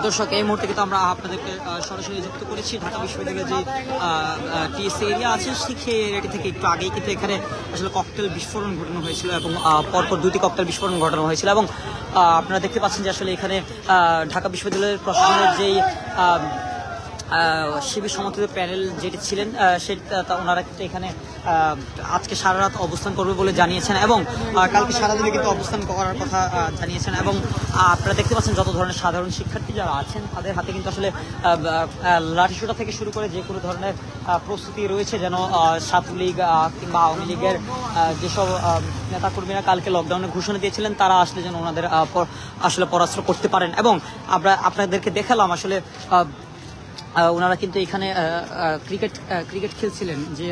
[SPEAKER 1] দর্শক এই মুহূর্তে কিন্তু আমরা আপনাদেরকে সরাসরি যুক্ত করেছি ঢাকা বিশ্ববিদ্যালয়ের যে টিএসসি এরিয়া আছে সেই এরিয়াটি থেকে একটু আগেই কিন্তু এখানে আসলে ককটেল বিস্ফোরণ ঘটানো হয়েছিল এবং পরপর দুটি ককটেল বিস্ফোরণ ঘটানো হয়েছিল এবং আপনারা দেখতে পাচ্ছেন যে আসলে এখানে ঢাকা বিশ্ববিদ্যালয়ের প্রশাসনের যেই শিবির সমর্থিত প্যানেল যেটি ছিলেন সেটা ওনারা কিন্তু এখানে আজকে সারা রাত অবস্থান করবে বলে জানিয়েছেন এবং কালকে সারাদিনে কিন্তু অবস্থান করার কথা জানিয়েছেন এবং আপনারা দেখতে পাচ্ছেন যত ধরনের সাধারণ শিক্ষার্থী যারা আছেন তাদের হাতে কিন্তু আসলে লাঠিসোঁটা থেকে শুরু করে যে কোনো ধরনের প্রস্তুতি রয়েছে যেন ছাত্রলীগ কিংবা আওয়ামী লীগের যেসব নেতাকর্মীরা কালকে লকডাউনের ঘোষণা দিয়েছিলেন তারা আসলে যেন ওনাদের আসলে পরাস্ত করতে পারেন এবং আমরা আপনাদেরকে দেখালাম আসলে ওনারা কিন্তু এখানে ক্রিকেট খেলছিলেন যে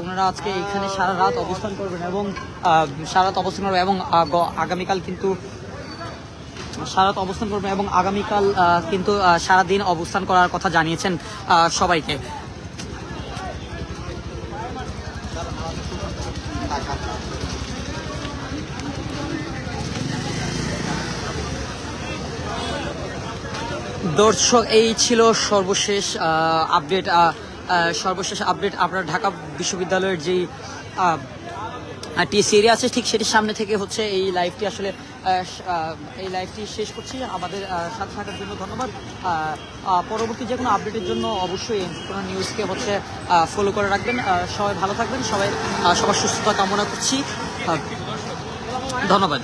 [SPEAKER 1] ওনারা আজকে এখানে সারা রাত অবস্থান করবেন এবং সারা রাত অবস্থান করবেন এবং আগামীকাল কিন্তু সারা রাত অবস্থান করবেন এবং আগামীকাল কিন্তু সারাদিন অবস্থান করার কথা জানিয়েছেন সবাইকে। দর্শক এই ছিল সর্বশেষ আপডেট আপনার ঢাকা বিশ্ববিদ্যালয়ের যেই টিএসসি এরিয়া আছে ঠিক সেটির সামনে থেকে হচ্ছে এই লাইভটি আসলে এই লাইভটি শেষ করছি। আমাদের সাথে থাকার জন্য ধন্যবাদ। পরবর্তী যে কোনো আপডেটের জন্য অবশ্যই কোনো নিউজকে হচ্ছে ফলো করে রাখবেন। সবাই ভালো থাকবেন, সবার সুস্থতা কামনা করছি। ধন্যবাদ।